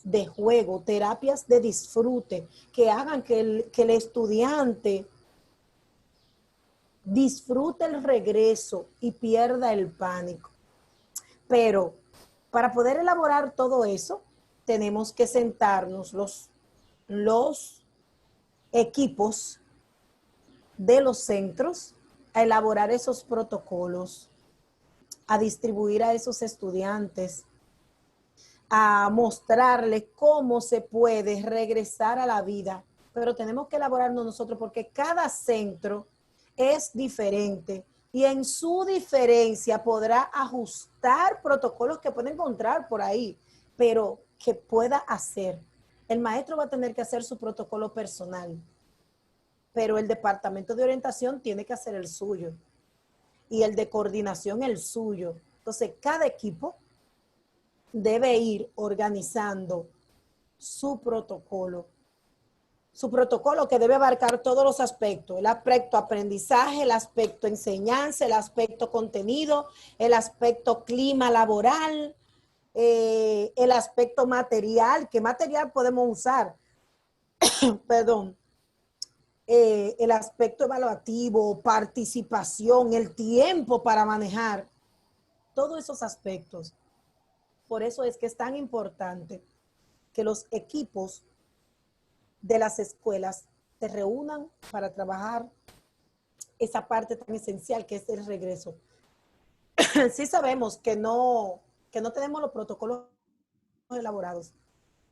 de juego, terapias de disfrute, que hagan que el estudiante disfrute el regreso y pierda el pánico. Pero para poder elaborar todo eso, tenemos que sentarnos los equipos de los centros a elaborar esos protocolos, a distribuir a esos estudiantes, a mostrarles cómo se puede regresar a la vida. Pero tenemos que elaborarnos nosotros porque cada centro es diferente y en su diferencia podrá ajustar protocolos que puede encontrar por ahí, pero que pueda hacer. El maestro va a tener que hacer su protocolo personal, pero el departamento de orientación tiene que hacer el suyo y el de coordinación el suyo. Entonces, cada equipo debe ir organizando su protocolo que debe abarcar todos los aspectos, el aspecto aprendizaje, el aspecto enseñanza, el aspecto contenido, el aspecto clima laboral, el aspecto material, ¿qué material podemos usar? Perdón. El aspecto evaluativo, participación, el tiempo para manejar, todos esos aspectos. Por eso es que es tan importante que los equipos de las escuelas se reúnan para trabajar esa parte tan esencial que es el regreso. Sí sabemos que no tenemos los protocolos elaborados,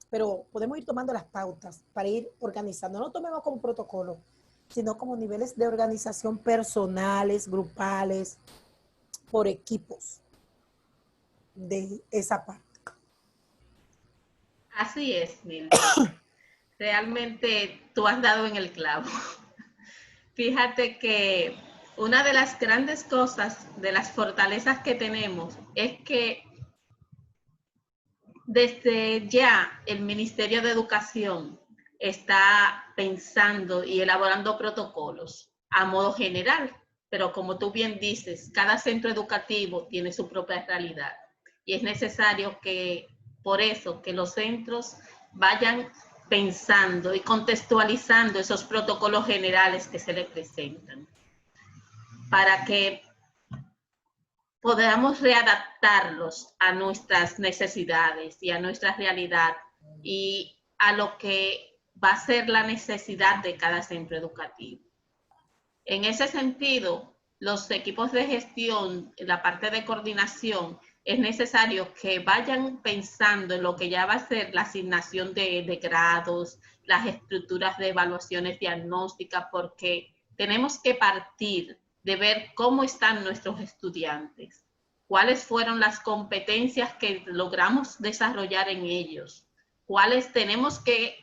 pero podemos ir tomando las pautas para ir organizando. No tomemos como protocolo, sino como niveles de organización personales, grupales, por equipos de esa parte. Así es, Mildred. Realmente tú has dado en el clavo. Fíjate que una de las grandes cosas, de las fortalezas que tenemos, es que desde ya el Ministerio de Educación está pensando y elaborando protocolos a modo general, pero como tú bien dices, cada centro educativo tiene su propia realidad y es necesario que, por eso, que los centros vayan pensando y contextualizando esos protocolos generales que se les presentan para que podamos readaptarlos a nuestras necesidades y a nuestra realidad y a lo que va a ser la necesidad de cada centro educativo. En ese sentido, los equipos de gestión, la parte de coordinación, es necesario que vayan pensando en lo que ya va a ser la asignación de grados, las estructuras de evaluaciones diagnósticas, porque tenemos que partir de ver cómo están nuestros estudiantes, cuáles fueron las competencias que logramos desarrollar en ellos, cuáles tenemos que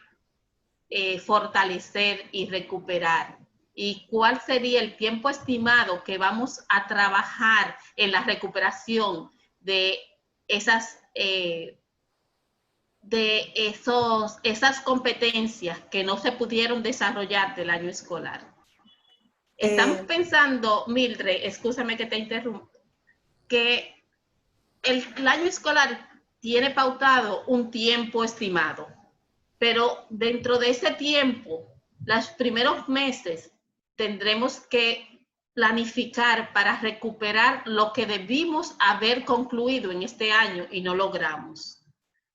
fortalecer y recuperar, y cuál sería el tiempo estimado que vamos a trabajar en la recuperación de esas esas competencias que no se pudieron desarrollar del año escolar. Estamos pensando, Mildred, escúchame que te interrumpa, que el año escolar tiene pautado un tiempo estimado, pero dentro de ese tiempo, los primeros meses, tendremos que planificar para recuperar lo que debimos haber concluido en este año y no logramos.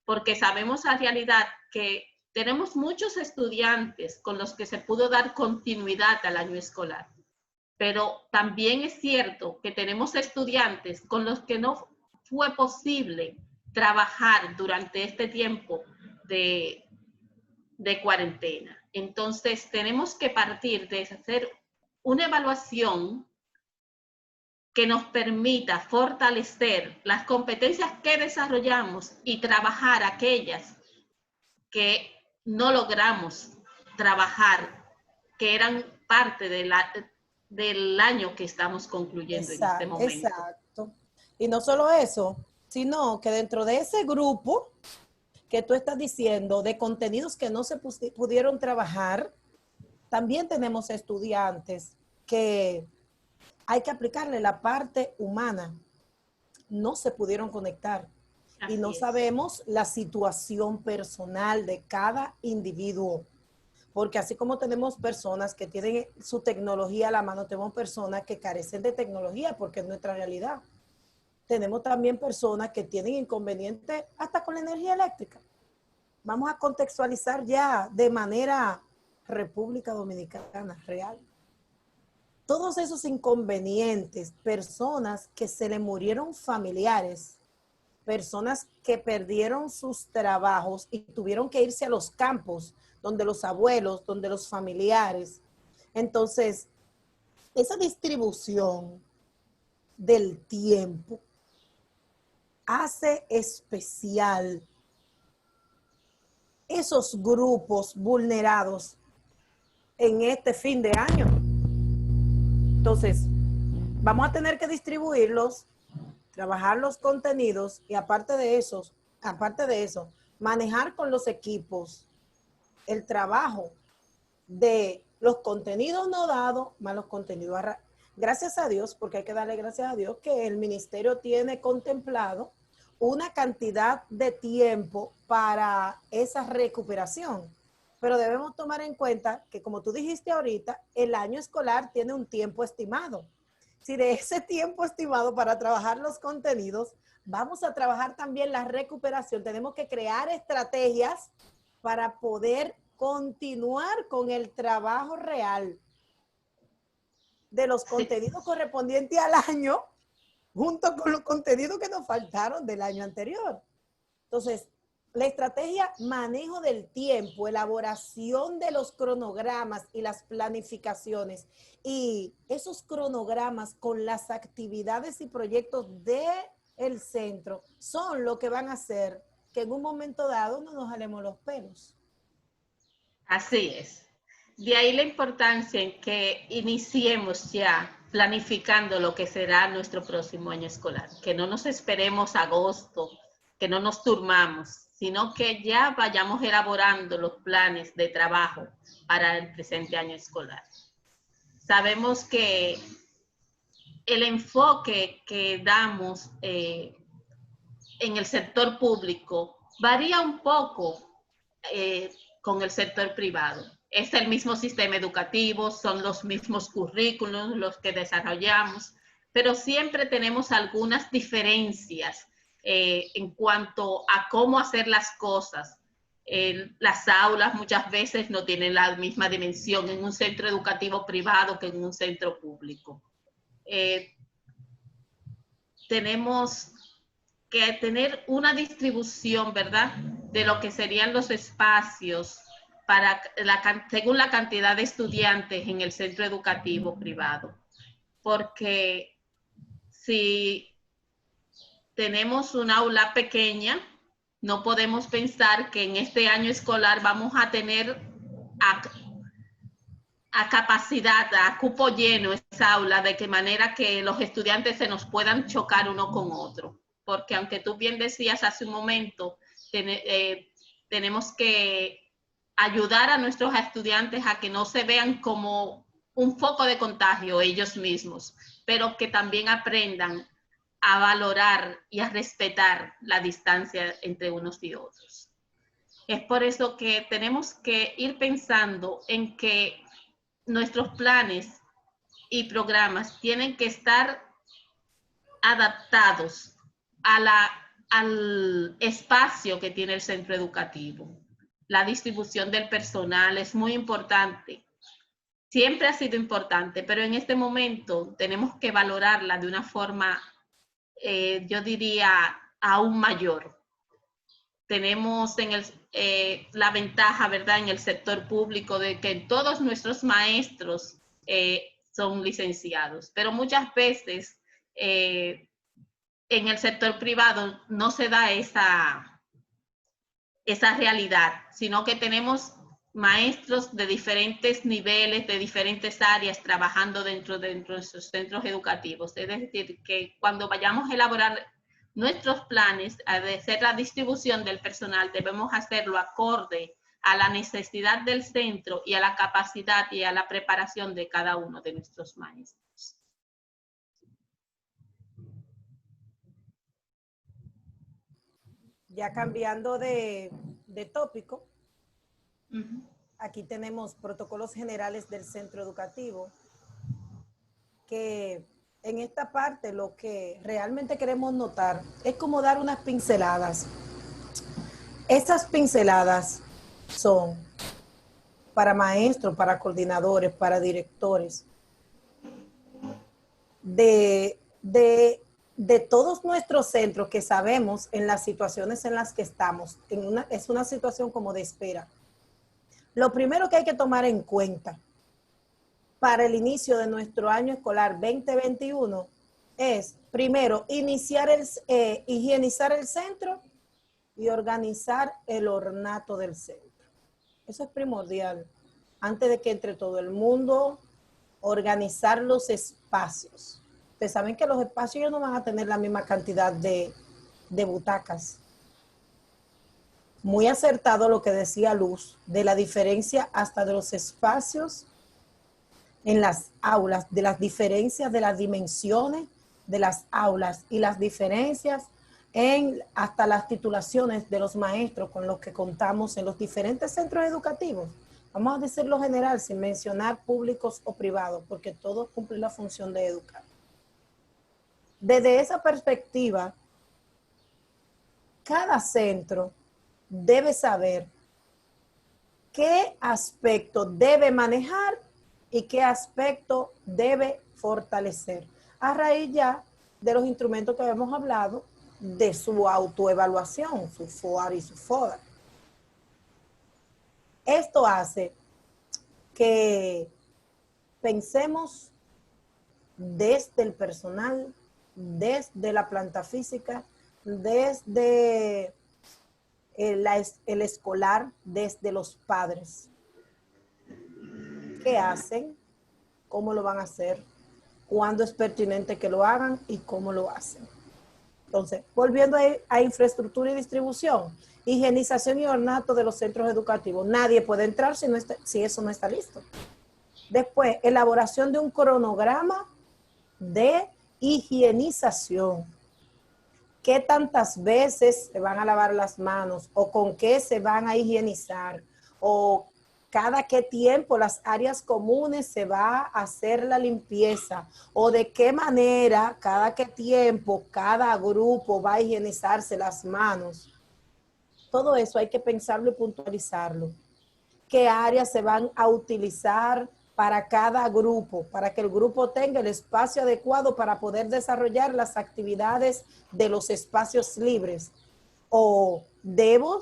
Porque sabemos la realidad que tenemos muchos estudiantes con los que se pudo dar continuidad al año escolar. Pero también es cierto que tenemos estudiantes con los que no fue posible trabajar durante este tiempo de cuarentena. Entonces, tenemos que partir de hacer una evaluación que nos permita fortalecer las competencias que desarrollamos y trabajar aquellas que no logramos trabajar, que eran parte del año que estamos concluyendo en este momento. Exacto. Y no solo eso, sino que dentro de ese grupo que tú estás diciendo, de contenidos que no se pudieron trabajar, también tenemos estudiantes que hay que aplicarle la parte humana. No se pudieron conectar. Así y no es. sabemos la situación personal de cada individuo. Porque así como tenemos personas que tienen su tecnología a la mano, tenemos personas que carecen de tecnología porque es nuestra realidad. Tenemos también personas que tienen inconvenientes hasta con la energía eléctrica. Vamos a contextualizar ya de manera República Dominicana real. Todos esos inconvenientes, personas que se le murieron familiares, personas que perdieron sus trabajos y tuvieron que irse a los campos, donde los abuelos, donde los familiares. Entonces, esa distribución del tiempo hace especial esos grupos vulnerados en este fin de año. Entonces, vamos a tener que distribuirlos, trabajar los contenidos y aparte de eso, manejar con los equipos el trabajo de los contenidos no dados más los contenidos. Gracias a Dios, porque hay que darle gracias a Dios que el ministerio tiene contemplado una cantidad de tiempo para esa recuperación. Pero debemos tomar en cuenta que, como tú dijiste ahorita, el año escolar tiene un tiempo estimado. Si de ese tiempo estimado para trabajar los contenidos, vamos a trabajar también la recuperación. Tenemos que crear estrategias para poder continuar con el trabajo real de los contenidos correspondientes al año, junto con los contenidos que nos faltaron del año anterior. Entonces, la estrategia, manejo del tiempo, elaboración de los cronogramas y las planificaciones, y esos cronogramas con las actividades y proyectos del centro son lo que van a hacer que en un momento dado no nos jalemos los pelos. Así es. De ahí la importancia en que iniciemos ya planificando lo que será nuestro próximo año escolar, que no nos esperemos a agosto, que no nos turmamos, sino que ya vayamos elaborando los planes de trabajo para el presente año escolar. Sabemos que el enfoque que damos en el sector público varía un poco con el sector privado. Es el mismo sistema educativo, son los mismos currículos los que desarrollamos, pero siempre tenemos algunas diferencias en cuanto a cómo hacer las cosas. Las aulas muchas veces no tienen la misma dimensión en un centro educativo privado que en un centro público. Tenemos que tener una distribución, ¿verdad?, de lo que serían los espacios para según la cantidad de estudiantes en el centro educativo privado. Porque si tenemos un aula pequeña, no podemos pensar que en este año escolar vamos a tener a capacidad, a cupo lleno esa aula, de qué manera que los estudiantes se nos puedan chocar uno con otro. Porque aunque tú bien decías hace un momento, tenemos que ayudar a nuestros estudiantes a que no se vean como un foco de contagio ellos mismos, pero que también aprendan a valorar y a respetar la distancia entre unos y otros. Es por eso que tenemos que ir pensando en que nuestros planes y programas tienen que estar adaptados al espacio que tiene el centro educativo. La distribución del personal es muy importante. Siempre ha sido importante, pero en este momento tenemos que valorarla de una forma, yo diría, aún mayor. Tenemos la ventaja, ¿verdad?, en el sector público de que todos nuestros maestros son licenciados, pero muchas veces en el sector privado no se da esa realidad, sino que tenemos maestros de diferentes niveles, de diferentes áreas trabajando dentro de nuestros centros educativos. Es decir, que cuando vayamos a elaborar nuestros planes, a hacer la distribución del personal, debemos hacerlo acorde a la necesidad del centro y a la capacidad y a la preparación de cada uno de nuestros maestros. Ya cambiando de tópico, Uh-huh. aquí tenemos protocolos generales del centro educativo, que en esta parte lo que realmente queremos notar es como dar unas pinceladas. Estas pinceladas son para maestros, para coordinadores, para directores, de todos nuestros centros que sabemos en las situaciones en las que estamos. Es una situación como de espera. Lo primero que hay que tomar en cuenta para el inicio de nuestro año escolar 2021 es, primero, higienizar el centro y organizar el ornato del centro. Eso es primordial. Antes de que entre todo el mundo, organizar los espacios. Ustedes saben que los espacios ya no van a tener la misma cantidad de butacas. Muy acertado lo que decía Luz, de la diferencia hasta de los espacios en las aulas, de las diferencias de las dimensiones de las aulas y las diferencias en hasta las titulaciones de los maestros con los que contamos en los diferentes centros educativos. Vamos a decirlo general, sin mencionar públicos o privados, porque todos cumplen la función de educar. Desde esa perspectiva, cada centro debe saber qué aspecto debe manejar y qué aspecto debe fortalecer, a raíz ya de los instrumentos que habíamos hablado, de su autoevaluación, su FOAR y su FODA. Esto hace que pensemos desde el personal, desde la planta física, desde el escolar, desde los padres. ¿Qué hacen? ¿Cómo lo van a hacer? ¿Cuándo es pertinente que lo hagan? ¿Y cómo lo hacen? Entonces, volviendo a infraestructura y distribución, higienización y ornato de los centros educativos. Nadie puede entrar si eso no está listo. Después, elaboración de un cronograma de higienización. ¿Qué tantas veces se van a lavar las manos? ¿O con qué se van a higienizar? ¿O cada qué tiempo las áreas comunes se va a hacer la limpieza? ¿O de qué manera cada qué tiempo cada grupo va a higienizarse las manos? Todo eso hay que pensarlo y puntualizarlo. ¿Qué áreas se van a utilizar para cada grupo? Para que el grupo tenga el espacio adecuado para poder desarrollar las actividades de los espacios libres. ¿O debo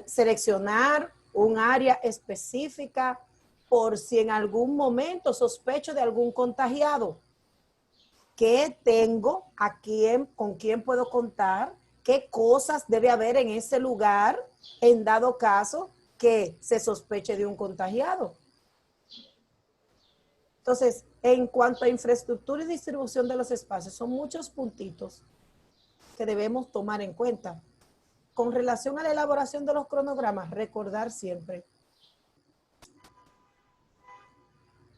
seleccionar un área específica por si en algún momento sospecho de algún contagiado? ¿Qué tengo? ¿Con quién puedo contar? ¿Qué cosas debe haber en ese lugar en dado caso que se sospeche de un contagiado? Entonces, en cuanto a infraestructura y distribución de los espacios, son muchos puntitos que debemos tomar en cuenta. Con relación a la elaboración de los cronogramas, recordar siempre,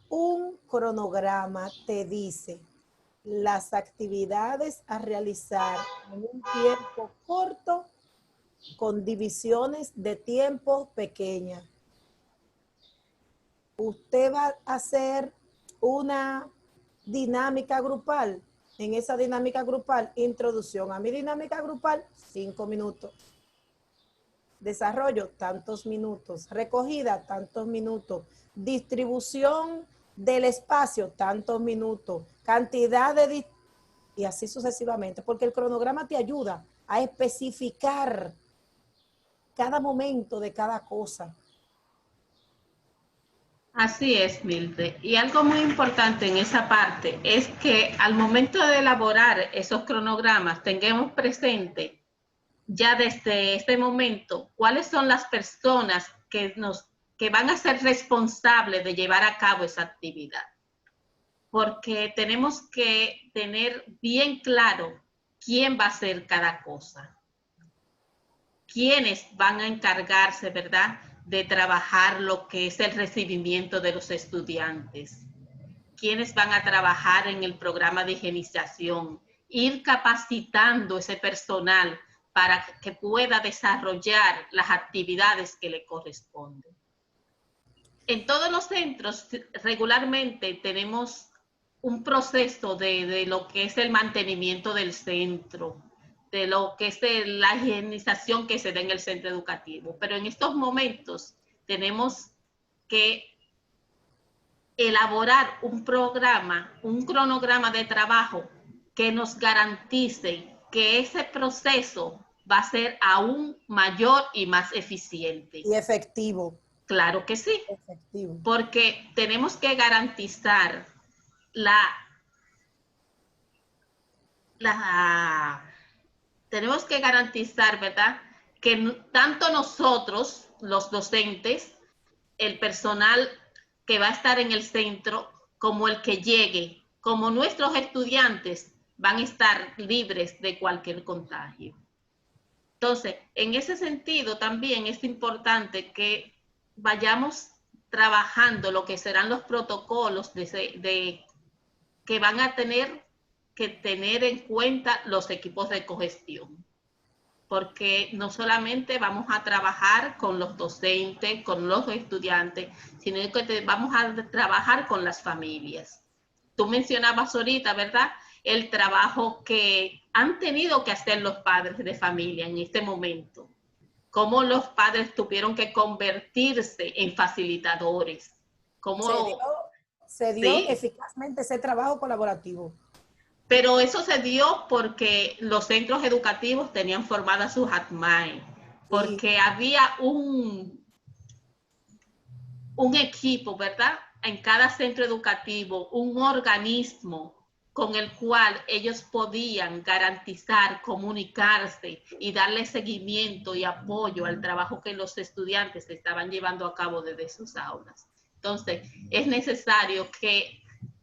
un cronograma te dice las actividades a realizar en un tiempo corto con divisiones de tiempo pequeñas. Usted va a hacer una dinámica grupal. En esa dinámica grupal, introducción a mi dinámica grupal, 5 minutos. Desarrollo, tantos minutos. Recogida, tantos minutos. Distribución del espacio, tantos minutos. Cantidad de... y así sucesivamente, porque el cronograma te ayuda a especificar cada momento de cada cosa. Así es, Mildred. Y algo muy importante en esa parte es que al momento de elaborar esos cronogramas tengamos presente ya desde este momento, cuáles son las personas que van a ser responsables de llevar a cabo esa actividad. Porque tenemos que tener bien claro quién va a hacer cada cosa. Quiénes van a encargarse, ¿verdad?, de trabajar lo que es el recibimiento de los estudiantes. Quiénes van a trabajar en el programa de higienización. Ir capacitando ese personal para que pueda desarrollar las actividades que le corresponden. En todos los centros regularmente tenemos un proceso de lo que es el mantenimiento del centro, de lo que es la higienización que se da en el centro educativo. Pero en estos momentos tenemos que elaborar un programa, un cronograma de trabajo que nos garantice que ese proceso va a ser aún mayor y más eficiente. Y efectivo. Claro que sí. Efectivo. Porque tenemos que garantizar tenemos que garantizar, ¿verdad?, que tanto nosotros, los docentes, el personal que va a estar en el centro, como el que llegue, como nuestros estudiantes, van a estar libres de cualquier contagio. Entonces, en ese sentido también es importante que vayamos trabajando lo que serán los protocolos que van a tener que tener en cuenta los equipos de cogestión, porque no solamente vamos a trabajar con los docentes, con los estudiantes, sino que vamos a trabajar con las familias. Tú mencionabas ahorita, ¿verdad?, el trabajo que han tenido que hacer los padres de familia en este momento, cómo los padres tuvieron que convertirse en facilitadores. Cómo se dio sí, eficazmente ese trabajo colaborativo. pero eso se dio porque los centros educativos tenían formadas sus ATMAE, porque había un equipo, ¿verdad?, en cada centro educativo, un organismo con el cual ellos podían garantizar, comunicarse y darle seguimiento y apoyo al trabajo que los estudiantes estaban llevando a cabo desde sus aulas. Entonces, es necesario que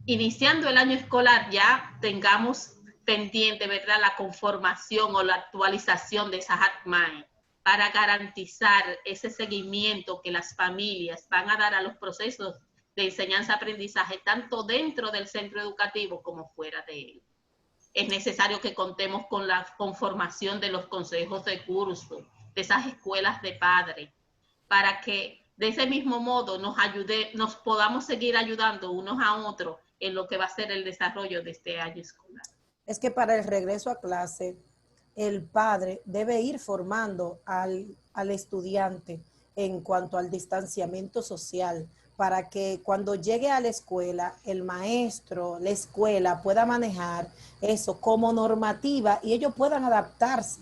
iniciando el año escolar ya tengamos pendiente, ¿verdad?, la conformación o la actualización de esas ATMAE para garantizar ese seguimiento que las familias van a dar a los procesos de enseñanza-aprendizaje, tanto dentro del centro educativo como fuera de él. Es necesario que contemos con la conformación de los consejos de curso, de esas escuelas de padres, para que de ese mismo modo nos podamos seguir ayudando unos a otros en lo que va a ser el desarrollo de este año escolar. Es que para el regreso a clase, el padre debe ir formando al estudiante en cuanto al distanciamiento social, para que cuando llegue a la escuela, el maestro, la escuela pueda manejar eso como normativa y ellos puedan adaptarse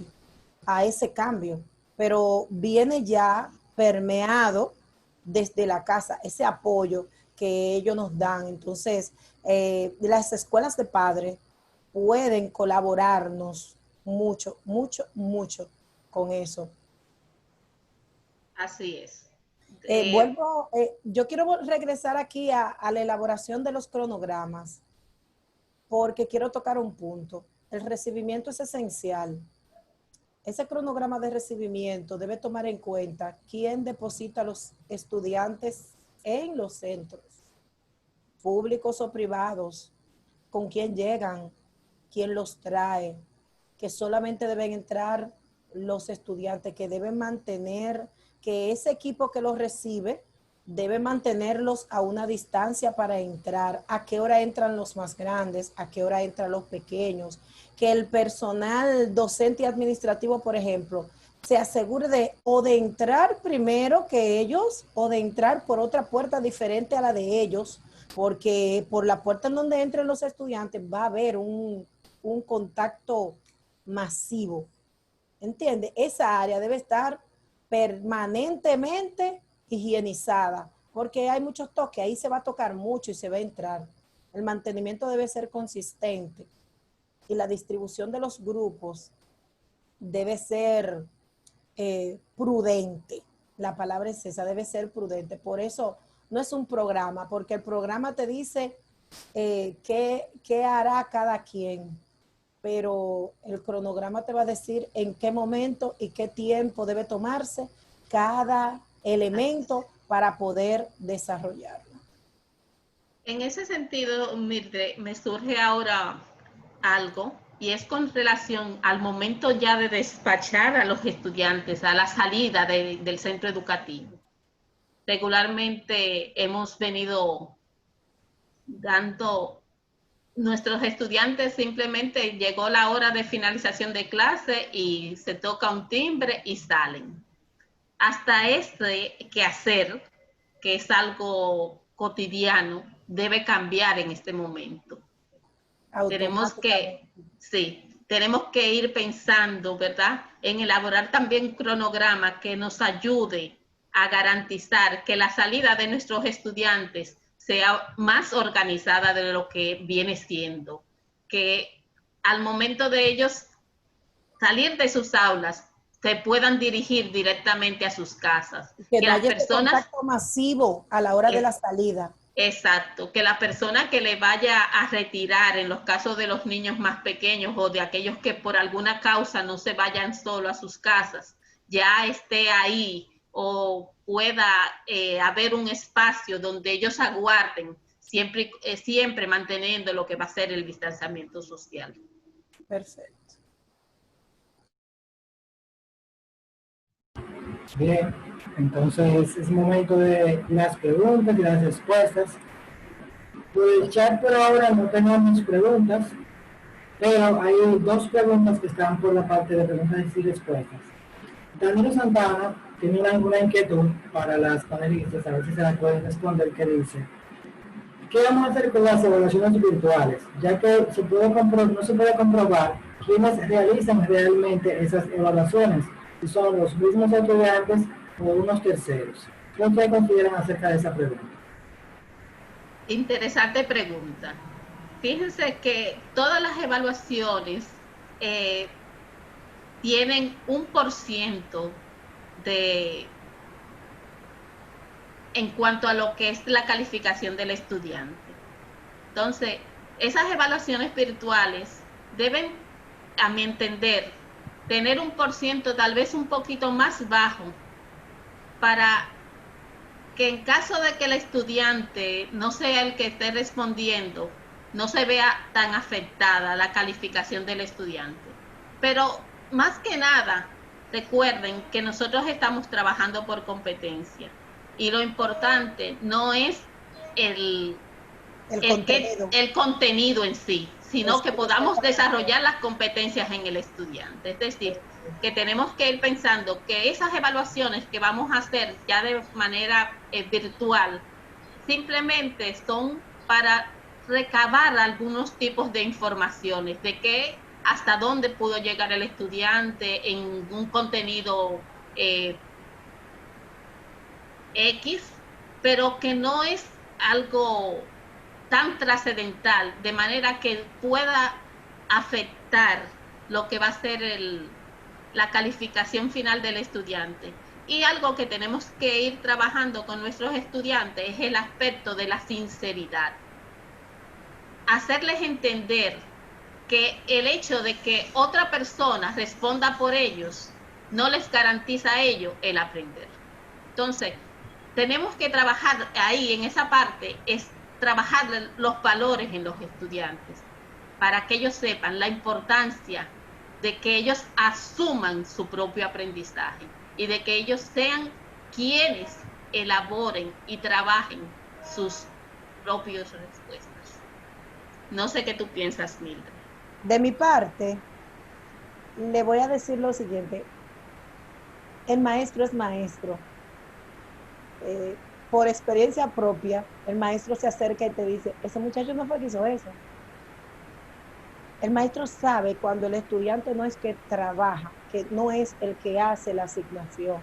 a ese cambio. Pero viene ya permeado desde la casa, ese apoyo que ellos nos dan. Entonces, las escuelas de padres pueden colaborarnos mucho, mucho, mucho con eso. Así es. Yo quiero regresar aquí a la elaboración de los cronogramas, porque quiero tocar un punto. El recibimiento es esencial. Ese cronograma de recibimiento debe tomar en cuenta quién deposita a los estudiantes en los centros, públicos o privados, con quién llegan, quién los trae, que solamente deben entrar los estudiantes, que deben mantener, que ese equipo que los recibe debe mantenerlos a una distancia para entrar, a qué hora entran los más grandes, a qué hora entran los pequeños, que el personal docente y administrativo, por ejemplo, se asegure de entrar primero que ellos o de entrar por otra puerta diferente a la de ellos, porque por la puerta en donde entren los estudiantes va a haber un contacto masivo. ¿Entiende? Esa área debe estar permanentemente higienizada, porque hay muchos toques, ahí se va a tocar mucho y se va a entrar. El mantenimiento debe ser consistente y la distribución de los grupos debe ser prudente. La palabra es esa, debe ser prudente. Por eso no es un programa, porque el programa te dice qué hará cada quien, pero el cronograma te va a decir en qué momento y qué tiempo debe tomarse cada elemento para poder desarrollarlo. En ese sentido, Mildred, me surge ahora algo, y es con relación al momento ya de despachar a los estudiantes a la salida del centro educativo. Regularmente hemos venido dando, nuestros estudiantes simplemente llegó la hora de finalización de clase y se toca un timbre y salen. Hasta este quehacer, que es algo cotidiano, debe cambiar en este momento. Tenemos que ir pensando, ¿verdad?, en elaborar también un cronograma que nos ayude a garantizar que la salida de nuestros estudiantes sea más organizada de lo que viene siendo, que al momento de ellos salir de sus aulas se puedan dirigir directamente a sus casas. Que no haya ese contacto masivo a la hora de la salida. Exacto, que la persona que le vaya a retirar, en los casos de los niños más pequeños o de aquellos que por alguna causa no se vayan solo a sus casas, ya esté ahí o pueda haber un espacio donde ellos aguarden, siempre manteniendo lo que va a ser el distanciamiento social. Perfecto. Bien, entonces es momento de las preguntas y las respuestas. Por el chat por ahora no tenemos preguntas, pero hay dos preguntas que están por la parte de preguntas y respuestas. Danilo Santana tiene una inquietud para las panelistas, a ver si se la pueden responder, que dice: ¿qué vamos a hacer con las evaluaciones virtuales? Ya que no se puede comprobar quiénes realizan realmente esas evaluaciones, si son los mismos estudiantes o unos terceros. ¿Qué ustedes consideran acerca de esa pregunta? Interesante pregunta. Fíjense que todas las evaluaciones tienen un % en cuanto a lo que es la calificación del estudiante. Entonces, esas evaluaciones virtuales deben, a mi entender, tener un % tal vez un poquito más bajo, para que en caso de que el estudiante no sea el que esté respondiendo, no se vea tan afectada la calificación del estudiante. Pero más que nada, recuerden que nosotros estamos trabajando por competencia y lo importante no es el contenido en sí, sino que podamos desarrollar las competencias en el estudiante. Es decir, que tenemos que ir pensando que esas evaluaciones que vamos a hacer ya de manera virtual simplemente son para recabar algunos tipos de informaciones de que hasta dónde pudo llegar el estudiante en un contenido X, pero que no es algo tan trascendental, de manera que pueda afectar lo que va a ser la calificación final del estudiante. Y algo que tenemos que ir trabajando con nuestros estudiantes es el aspecto de la sinceridad. Hacerles entender que el hecho de que otra persona responda por ellos no les garantiza a ellos el aprender. Entonces, tenemos que trabajar ahí, en esa parte, es trabajar los valores en los estudiantes, para que ellos sepan la importancia de que ellos asuman su propio aprendizaje y de que ellos sean quienes elaboren y trabajen sus propias respuestas. No sé qué tú piensas, Mildred. De mi parte, le voy a decir lo siguiente. El maestro es maestro. Por experiencia propia, el maestro se acerca y te dice: ese muchacho no fue que hizo eso. El maestro sabe cuando el estudiante no es que trabaja, que no es el que hace la asignación.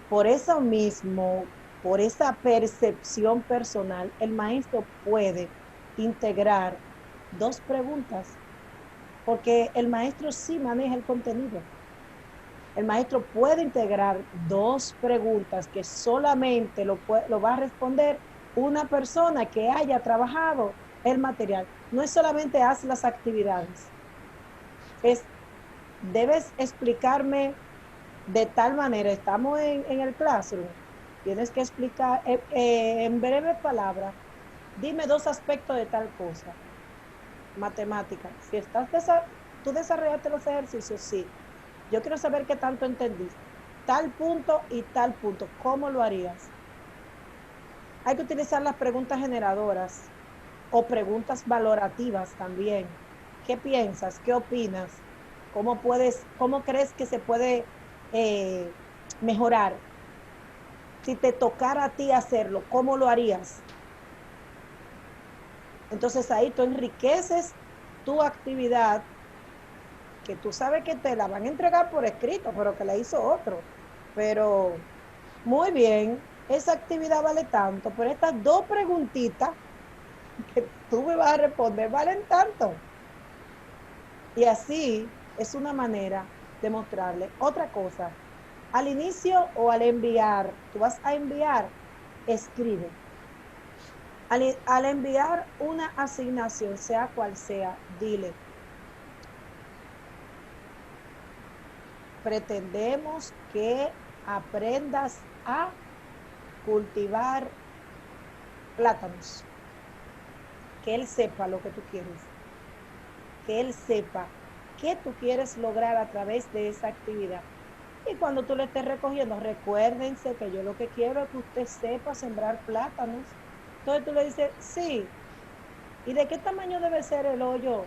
Por eso mismo, por esa percepción personal, el maestro puede integrar 2 preguntas, porque el maestro sí maneja el contenido. el maestro puede integrar 2 preguntas que solamente lo va a responder una persona que haya trabajado el material. No es solamente haz las actividades, es debes explicarme de tal manera, estamos en el classroom, tienes que explicar en breve palabra, dime 2 aspectos de tal cosa. Matemática, si tú desarrollaste los ejercicios, sí. Yo quiero saber qué tanto entendiste. Tal punto y tal punto, ¿cómo lo harías? Hay que utilizar las preguntas generadoras o preguntas valorativas también. ¿Qué piensas? ¿Qué opinas? ¿Cómo crees que se puede mejorar? Si te tocara a ti hacerlo, ¿cómo lo harías? Entonces ahí tú enriqueces tu actividad, que tú sabes que te la van a entregar por escrito, pero que la hizo otro. Pero muy bien, esa actividad vale tanto, pero estas 2 preguntitas que tú me vas a responder valen tanto. Y así es una manera de mostrarle otra cosa. Al inicio o al enviar, tú vas a enviar, escribe. Al enviar una asignación, sea cual sea, dile, pretendemos que aprendas a cultivar plátanos. Que él sepa lo que tú quieres. Que él sepa qué tú quieres lograr a través de esa actividad. Y cuando tú le estés recogiendo, recuérdense que yo lo que quiero es que usted sepa sembrar plátanos. Entonces tú le dices, sí. ¿Y de qué tamaño debe ser el hoyo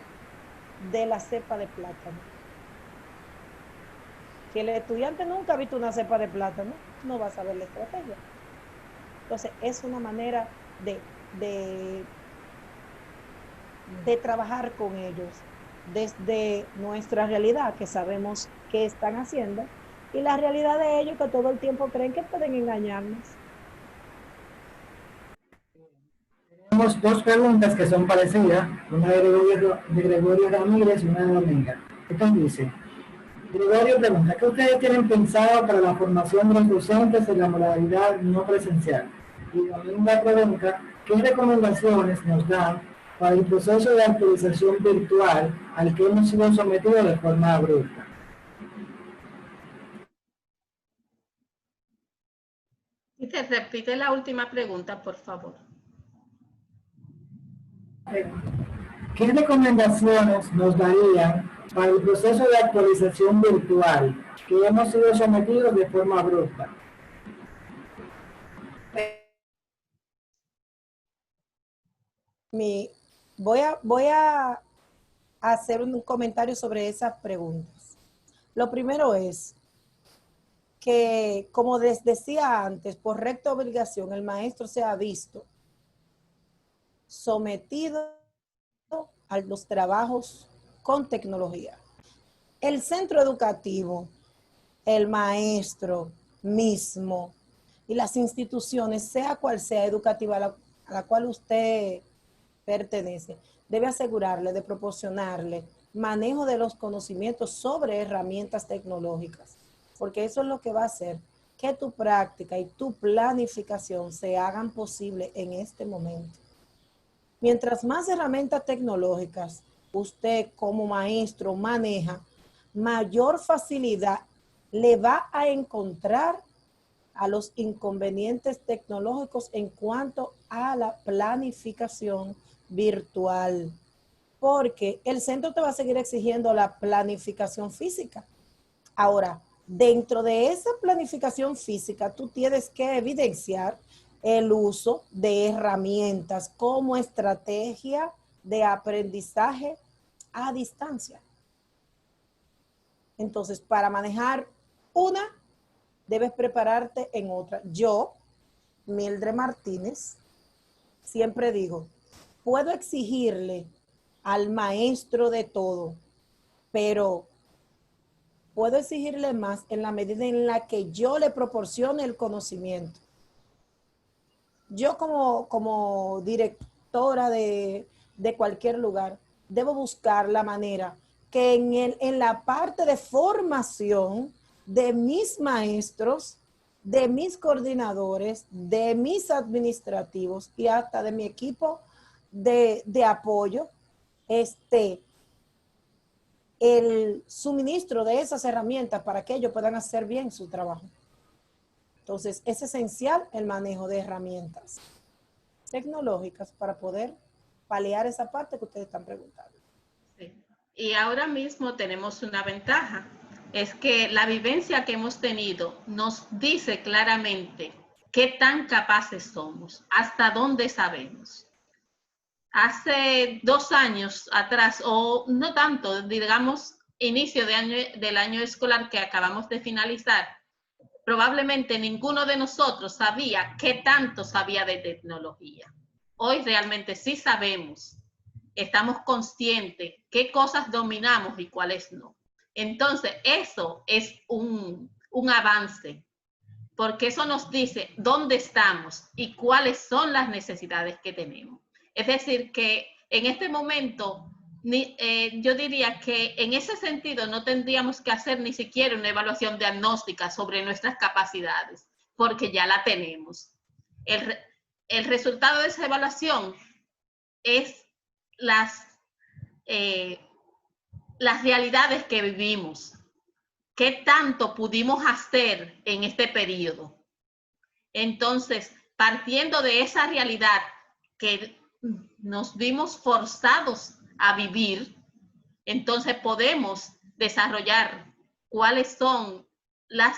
de la cepa de plátano? Si el estudiante nunca ha visto una cepa de plátano, no va a saber la estrategia. Entonces, es una manera de trabajar con ellos desde nuestra realidad, que sabemos qué están haciendo, y la realidad de ellos, que todo el tiempo creen que pueden engañarnos. Tenemos 2 preguntas que son parecidas, una de Gregorio Ramírez y una de Dominga. Entonces dice, Gregorio pregunta, ¿qué ustedes tienen pensado para la formación de los docentes en la modalidad no presencial? Y Dominga pregunta, ¿qué recomendaciones nos dan para el proceso de actualización virtual al que hemos sido sometidos de forma abrupta? Y te repite la última pregunta, por favor. ¿Qué recomendaciones nos darían para el proceso de actualización virtual que hemos sido sometidos de forma abrupta? Voy a hacer un comentario sobre esas preguntas. Lo primero es que, como les decía antes, por recta obligación, el maestro se ha visto sometido a los trabajos con tecnología. El centro educativo, el maestro mismo y las instituciones, sea cual sea educativa a la cual usted pertenece, debe asegurarle de proporcionarle manejo de los conocimientos sobre herramientas tecnológicas, porque eso es lo que va a hacer que tu práctica y tu planificación se hagan posible en este momento. Mientras más herramientas tecnológicas usted como maestro maneja, mayor facilidad le va a encontrar a los inconvenientes tecnológicos en cuanto a la planificación virtual, porque el centro te va a seguir exigiendo la planificación física. Ahora, dentro de esa planificación física, tú tienes que evidenciar el uso de herramientas como estrategia de aprendizaje a distancia. Entonces, para manejar una, debes prepararte en otra. Yo, Mildred Martínez, siempre digo, puedo exigirle al maestro de todo, pero puedo exigirle más en la medida en la que yo le proporcione el conocimiento. Yo como directora de cualquier lugar, debo buscar la manera que en la parte de formación de mis maestros, de mis coordinadores, de mis administrativos y hasta de mi equipo de apoyo, el suministro de esas herramientas para que ellos puedan hacer bien su trabajo. Entonces, es esencial el manejo de herramientas tecnológicas para poder paliar esa parte que ustedes están preguntando. Sí. Y ahora mismo tenemos una ventaja, es que la vivencia que hemos tenido nos dice claramente qué tan capaces somos, hasta dónde sabemos. Hace 2 años atrás, o no tanto, digamos, inicio del año escolar que acabamos de finalizar, probablemente ninguno de nosotros sabía qué tanto sabía de tecnología. Hoy realmente sí sabemos, estamos conscientes qué cosas dominamos y cuáles no. Entonces, eso es un avance, porque eso nos dice dónde estamos y cuáles son las necesidades que tenemos. Es decir, que en este momento, yo diría que en ese sentido no tendríamos que hacer ni siquiera una evaluación diagnóstica sobre nuestras capacidades, porque ya la tenemos. El resultado de esa evaluación es las realidades que vivimos, qué tanto pudimos hacer en este periodo. Entonces, partiendo de esa realidad que nos vimos forzados a vivir, entonces podemos desarrollar cuáles son las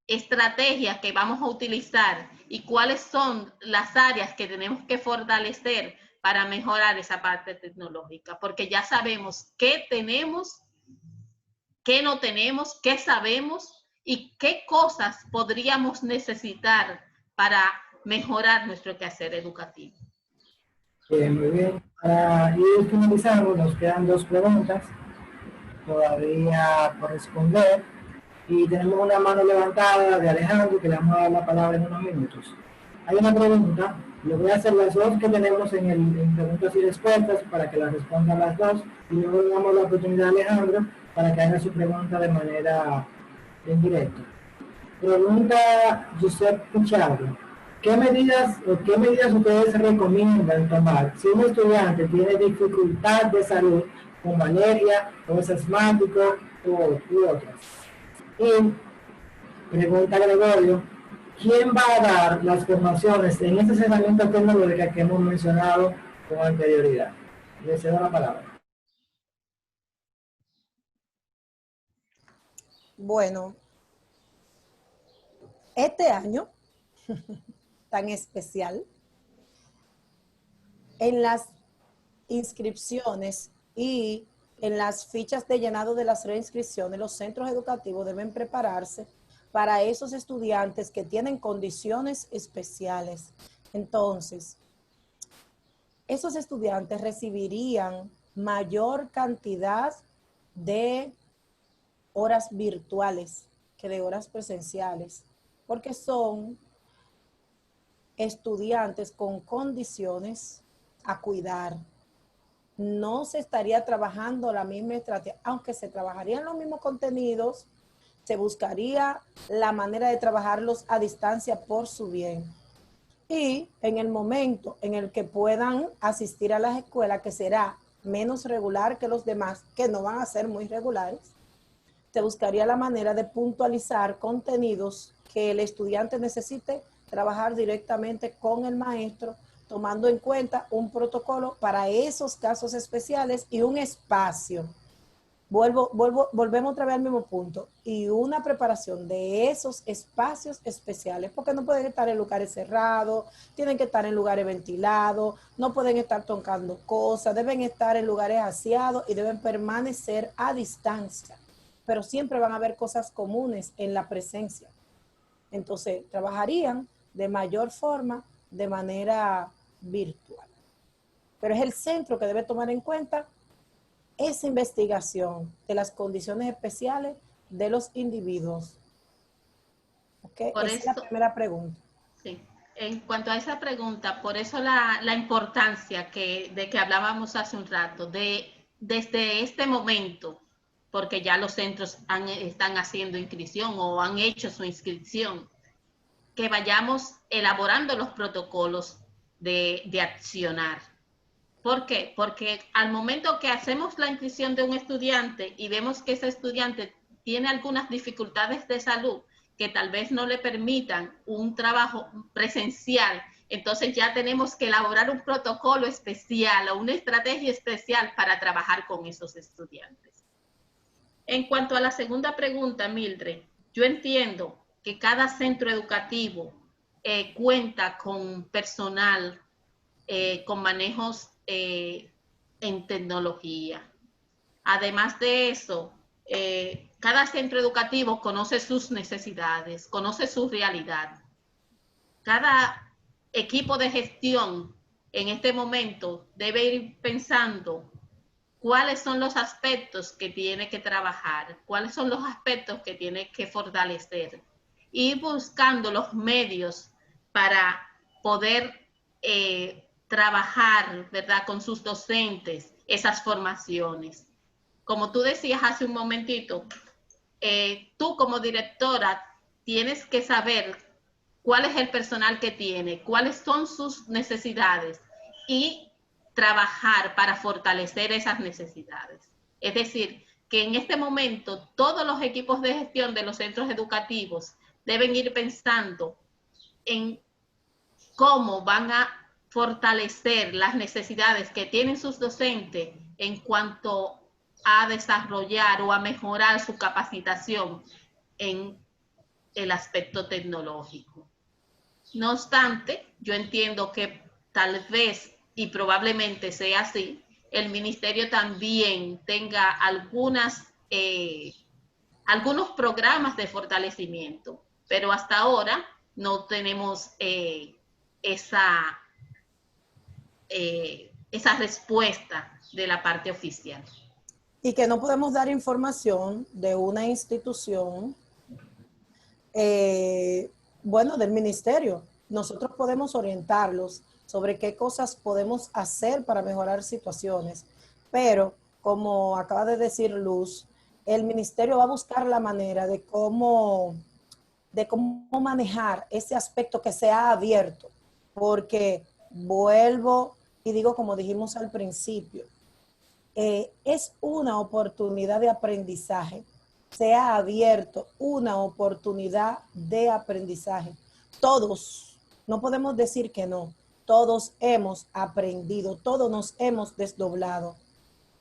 estrategias que vamos a utilizar y cuáles son las áreas que tenemos que fortalecer para mejorar esa parte tecnológica, porque ya sabemos qué tenemos, qué no tenemos, qué sabemos y qué cosas podríamos necesitar para mejorar nuestro quehacer educativo. Bien, muy bien. Para ir finalizando, nos quedan 2 preguntas todavía por responder. Y tenemos una mano levantada de Alejandro, que le vamos a dar la palabra en unos minutos. Hay una pregunta, le voy a hacer las 2 que tenemos en preguntas y respuestas para que las respondan las 2 y luego le damos la oportunidad a Alejandro para que haga su pregunta de manera en directo. Pregunta Josep Pichardo. ¿Qué medidas ustedes recomiendan tomar si un estudiante tiene dificultad de salud como alergia o es asmático u otras? Y pregunta Gregorio, ¿quién va a dar las formaciones en esta herramienta tecnológica que hemos mencionado con anterioridad? Le cedo la palabra. Bueno, este año tan especial, en las inscripciones y en las fichas de llenado de las reinscripciones, los centros educativos deben prepararse para esos estudiantes que tienen condiciones especiales. Entonces, esos estudiantes recibirían mayor cantidad de horas virtuales que de horas presenciales, porque son estudiantes con condiciones a cuidar. No se estaría trabajando la misma estrategia, aunque se trabajarían los mismos contenidos, se buscaría la manera de trabajarlos a distancia por su bien. Y en el momento en el que puedan asistir a las escuelas, que será menos regular que los demás, que no van a ser muy regulares, se buscaría la manera de puntualizar contenidos que el estudiante necesite trabajar directamente con el maestro, tomando en cuenta un protocolo para esos casos especiales y un espacio. Volvemos otra vez al mismo punto. Y una preparación de esos espacios especiales, porque no pueden estar en lugares cerrados, tienen que estar en lugares ventilados, no pueden estar tocando cosas, deben estar en lugares aseados y deben permanecer a distancia. Pero siempre van a haber cosas comunes en la presencia. Entonces, trabajarían de mayor forma, de manera virtual. Pero es el centro que debe tomar en cuenta esa investigación de las condiciones especiales de los individuos. ¿Okay? Esa es la primera pregunta. Sí. En cuanto a esa pregunta, por eso la importancia de que hablábamos hace un rato, desde este momento, porque ya los centros están haciendo inscripción o han hecho su inscripción, que vayamos elaborando los protocolos de accionar. ¿Por qué? Porque al momento que hacemos la inscripción de un estudiante y vemos que ese estudiante tiene algunas dificultades de salud que tal vez no le permitan un trabajo presencial, entonces ya tenemos que elaborar un protocolo especial o una estrategia especial para trabajar con esos estudiantes. En cuanto a la segunda pregunta, Mildred, yo entiendo que cada centro educativo cuenta con personal, con manejos en tecnología. Además de eso, cada centro educativo conoce sus necesidades, conoce su realidad. Cada equipo de gestión en este momento debe ir pensando cuáles son los aspectos que tiene que trabajar, cuáles son los aspectos que tiene que fortalecer y buscando los medios para poder trabajar, ¿verdad?, con sus docentes esas formaciones. Como tú decías hace un momentito, tú como directora tienes que saber cuál es el personal que tiene, cuáles son sus necesidades y trabajar para fortalecer esas necesidades. Es decir, que en este momento todos los equipos de gestión de los centros educativos deben ir pensando en cómo van a fortalecer las necesidades que tienen sus docentes en cuanto a desarrollar o a mejorar su capacitación en el aspecto tecnológico. No obstante, yo entiendo que tal vez y probablemente sea así, el ministerio también tenga algunos programas de fortalecimiento, pero hasta ahora no tenemos esa respuesta de la parte oficial. Y que no podemos dar información de una institución, bueno, del ministerio. Nosotros podemos orientarlos sobre qué cosas podemos hacer para mejorar situaciones, pero como acaba de decir Luz, el ministerio va a buscar la manera de cómo manejar ese aspecto que sea abierto, porque vuelvo y digo como dijimos al principio, es una oportunidad de aprendizaje, se ha abierto una oportunidad de aprendizaje. Todos, no podemos decir que no, todos hemos aprendido, todos nos hemos desdoblado.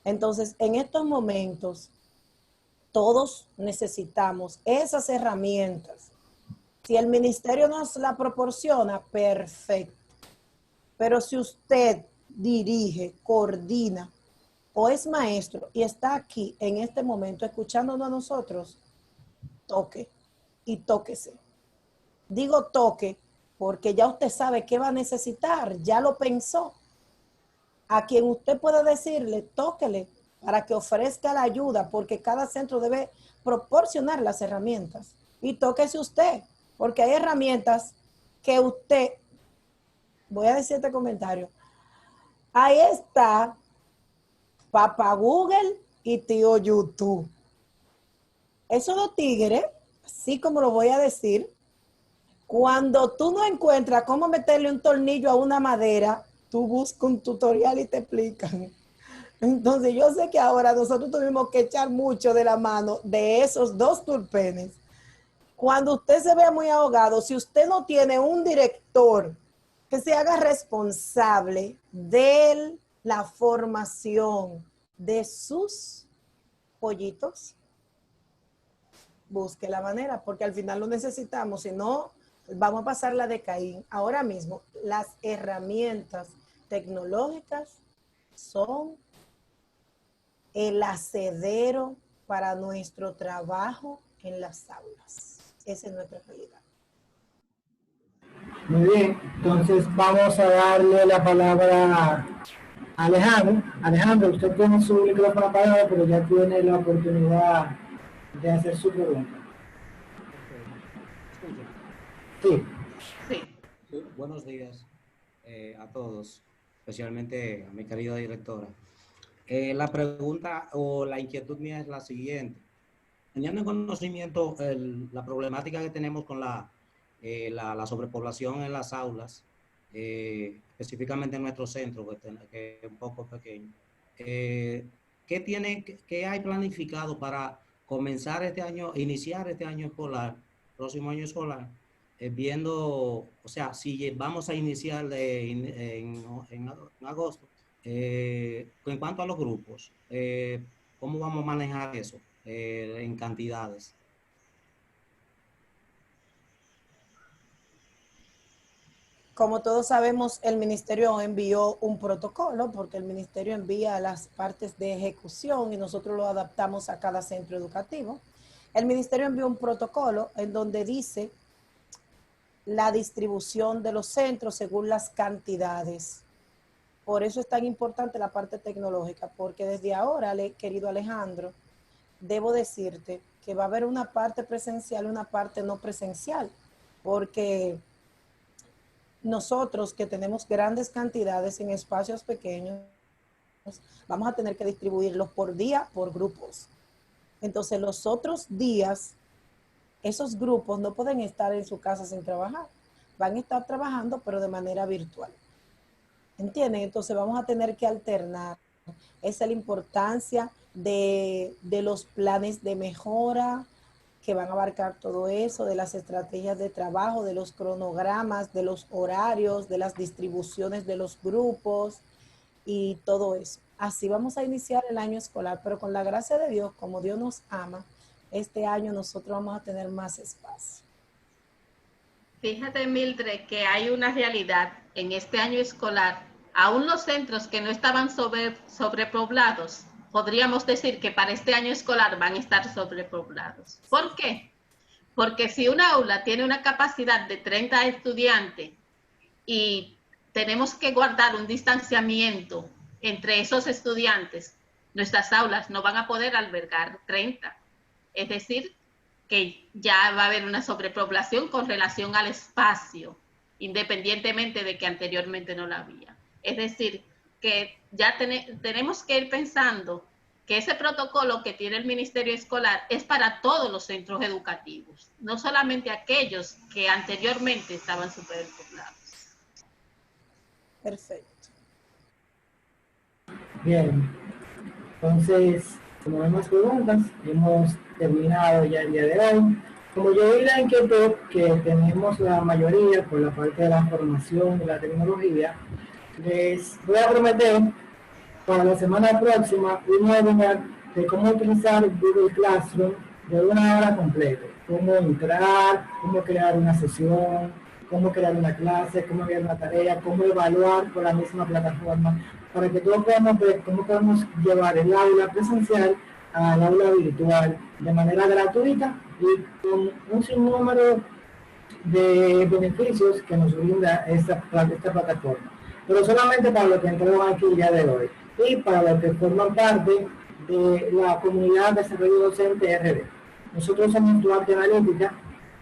Entonces, en estos momentos, todos necesitamos esas herramientas. Si el ministerio nos la proporciona, perfecto. Pero si usted dirige, coordina o es maestro y está aquí en este momento escuchándonos a nosotros, toque y tóquese. Digo toque porque ya usted sabe qué va a necesitar, ya lo pensó. A quien usted puede decirle, tóquele para que ofrezca la ayuda, porque cada centro debe proporcionar las herramientas. Y tóquese usted, porque hay herramientas que usted, voy a decir este comentario, ahí está Papá Google y tío YouTube. Esos dos tigres, así como lo voy a decir, cuando tú no encuentras cómo meterle un tornillo a una madera, tú buscas un tutorial y te explican. Entonces yo sé que ahora nosotros tuvimos que echar mucho de la mano de esos dos turpenes. Cuando usted se vea muy ahogado, si usted no tiene un director que se haga responsable de la formación de sus pollitos, busque la manera, porque al final lo necesitamos, si no, vamos a pasar la de Caín. Ahora mismo, las herramientas tecnológicas son el asedero para nuestro trabajo en las aulas. Esa es nuestra realidad. Muy bien, entonces vamos a darle la palabra a Alejandro. Alejandro, usted tiene su micrófono apagado, pero ya tiene la oportunidad de hacer su pregunta. ¿Escucha? Sí. Sí. Buenos días a todos, especialmente a mi querida directora. La pregunta o la inquietud mía es la siguiente. Teniendo en conocimiento la problemática que tenemos con la sobrepoblación en las aulas, específicamente en nuestro centro, que es un poco pequeño, ¿qué hay planificado para comenzar este año, iniciar este año escolar, próximo año escolar, viendo, o sea, si vamos a iniciar en agosto, en cuanto a los grupos, ¿cómo vamos a manejar eso en cantidades? Como todos sabemos, el ministerio envió un protocolo porque el ministerio envía las partes de ejecución y nosotros lo adaptamos a cada centro educativo. El ministerio envió un protocolo en donde dice la distribución de los centros según las cantidades. Por eso es tan importante la parte tecnológica, porque desde ahora, querido Alejandro, debo decirte que va a haber una parte presencial y una parte no presencial, porque nosotros que tenemos grandes cantidades en espacios pequeños, vamos a tener que distribuirlos por día, por grupos. Entonces los otros días, esos grupos no pueden estar en su casa sin trabajar. Van a estar trabajando, pero de manera virtual. ¿Entienden? Entonces vamos a tener que alternar. Esa es la importancia de los planes de mejora que van a abarcar todo eso, de las estrategias de trabajo, de los cronogramas, de los horarios, de las distribuciones de los grupos y todo eso. Así vamos a iniciar el año escolar, pero con la gracia de Dios, como Dios nos ama, este año nosotros vamos a tener más espacio. Fíjate, Mildred, que hay una realidad en este año escolar. Aún los centros que no estaban sobrepoblados, podríamos decir que para este año escolar van a estar sobrepoblados. ¿Por qué? Porque si una aula tiene una capacidad de 30 estudiantes y tenemos que guardar un distanciamiento entre esos estudiantes, nuestras aulas no van a poder albergar 30. Es decir, que ya va a haber una sobrepoblación con relación al espacio, independientemente de que anteriormente no la había. Es decir, que ya tenemos que ir pensando que ese protocolo que tiene el Ministerio Escolar es para todos los centros educativos, no solamente aquellos que anteriormente estaban superpoblados. Perfecto. Bien, entonces, como no hay más preguntas, hemos terminado ya el día de hoy. Como yo vi la inquietud que tenemos la mayoría por la parte de la formación y la tecnología, les voy a prometer para la semana próxima un webinar de cómo utilizar Google Classroom de 1 hora completa. Cómo entrar, cómo crear una sesión, cómo crear una clase, cómo crear una tarea, cómo evaluar por la misma plataforma, para que todos podamos ver cómo podemos llevar el aula presencial al aula virtual de manera gratuita y con un sinnúmero de beneficios que nos brinda esta plataforma. Pero solamente para los que entraron aquí el día de hoy y para los que forman parte de la comunidad de desarrollo docente RD. Nosotros somos Duarte Analítica,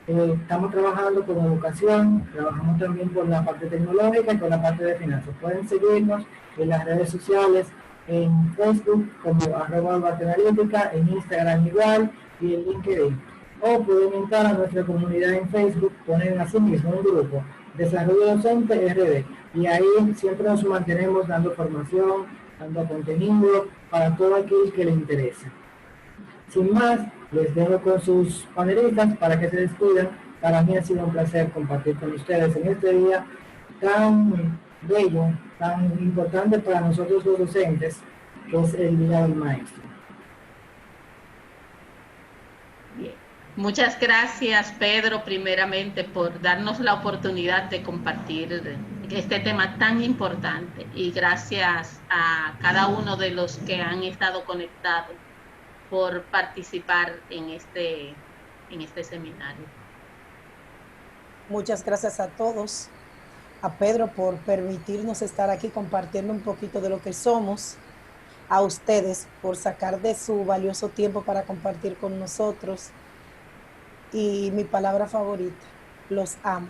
estamos trabajando con educación, trabajamos también por la parte tecnológica y con la parte de finanzas. Pueden seguirnos en las redes sociales, en Facebook como @DuarteAnalítica, en Instagram igual y en LinkedIn. O pueden entrar a nuestra comunidad en Facebook, ponen así mismo un grupo, Desarrollo Docente RD, y ahí siempre nos mantenemos dando formación, dando contenido para todo aquel que le interese. Sin más, les dejo con sus panelistas para que se despidan. Para mí ha sido un placer compartir con ustedes en este día tan bello, tan importante para nosotros los docentes, que es el Día del Maestro. Bien. Muchas gracias, Pedro, primeramente por darnos la oportunidad de compartir este tema tan importante, y gracias a cada uno de los que han estado conectados por participar en este seminario. Muchas gracias a todos, a Pedro por permitirnos estar aquí compartiendo un poquito de lo que somos, a ustedes por sacar de su valioso tiempo para compartir con nosotros, y mi palabra favorita, los amo.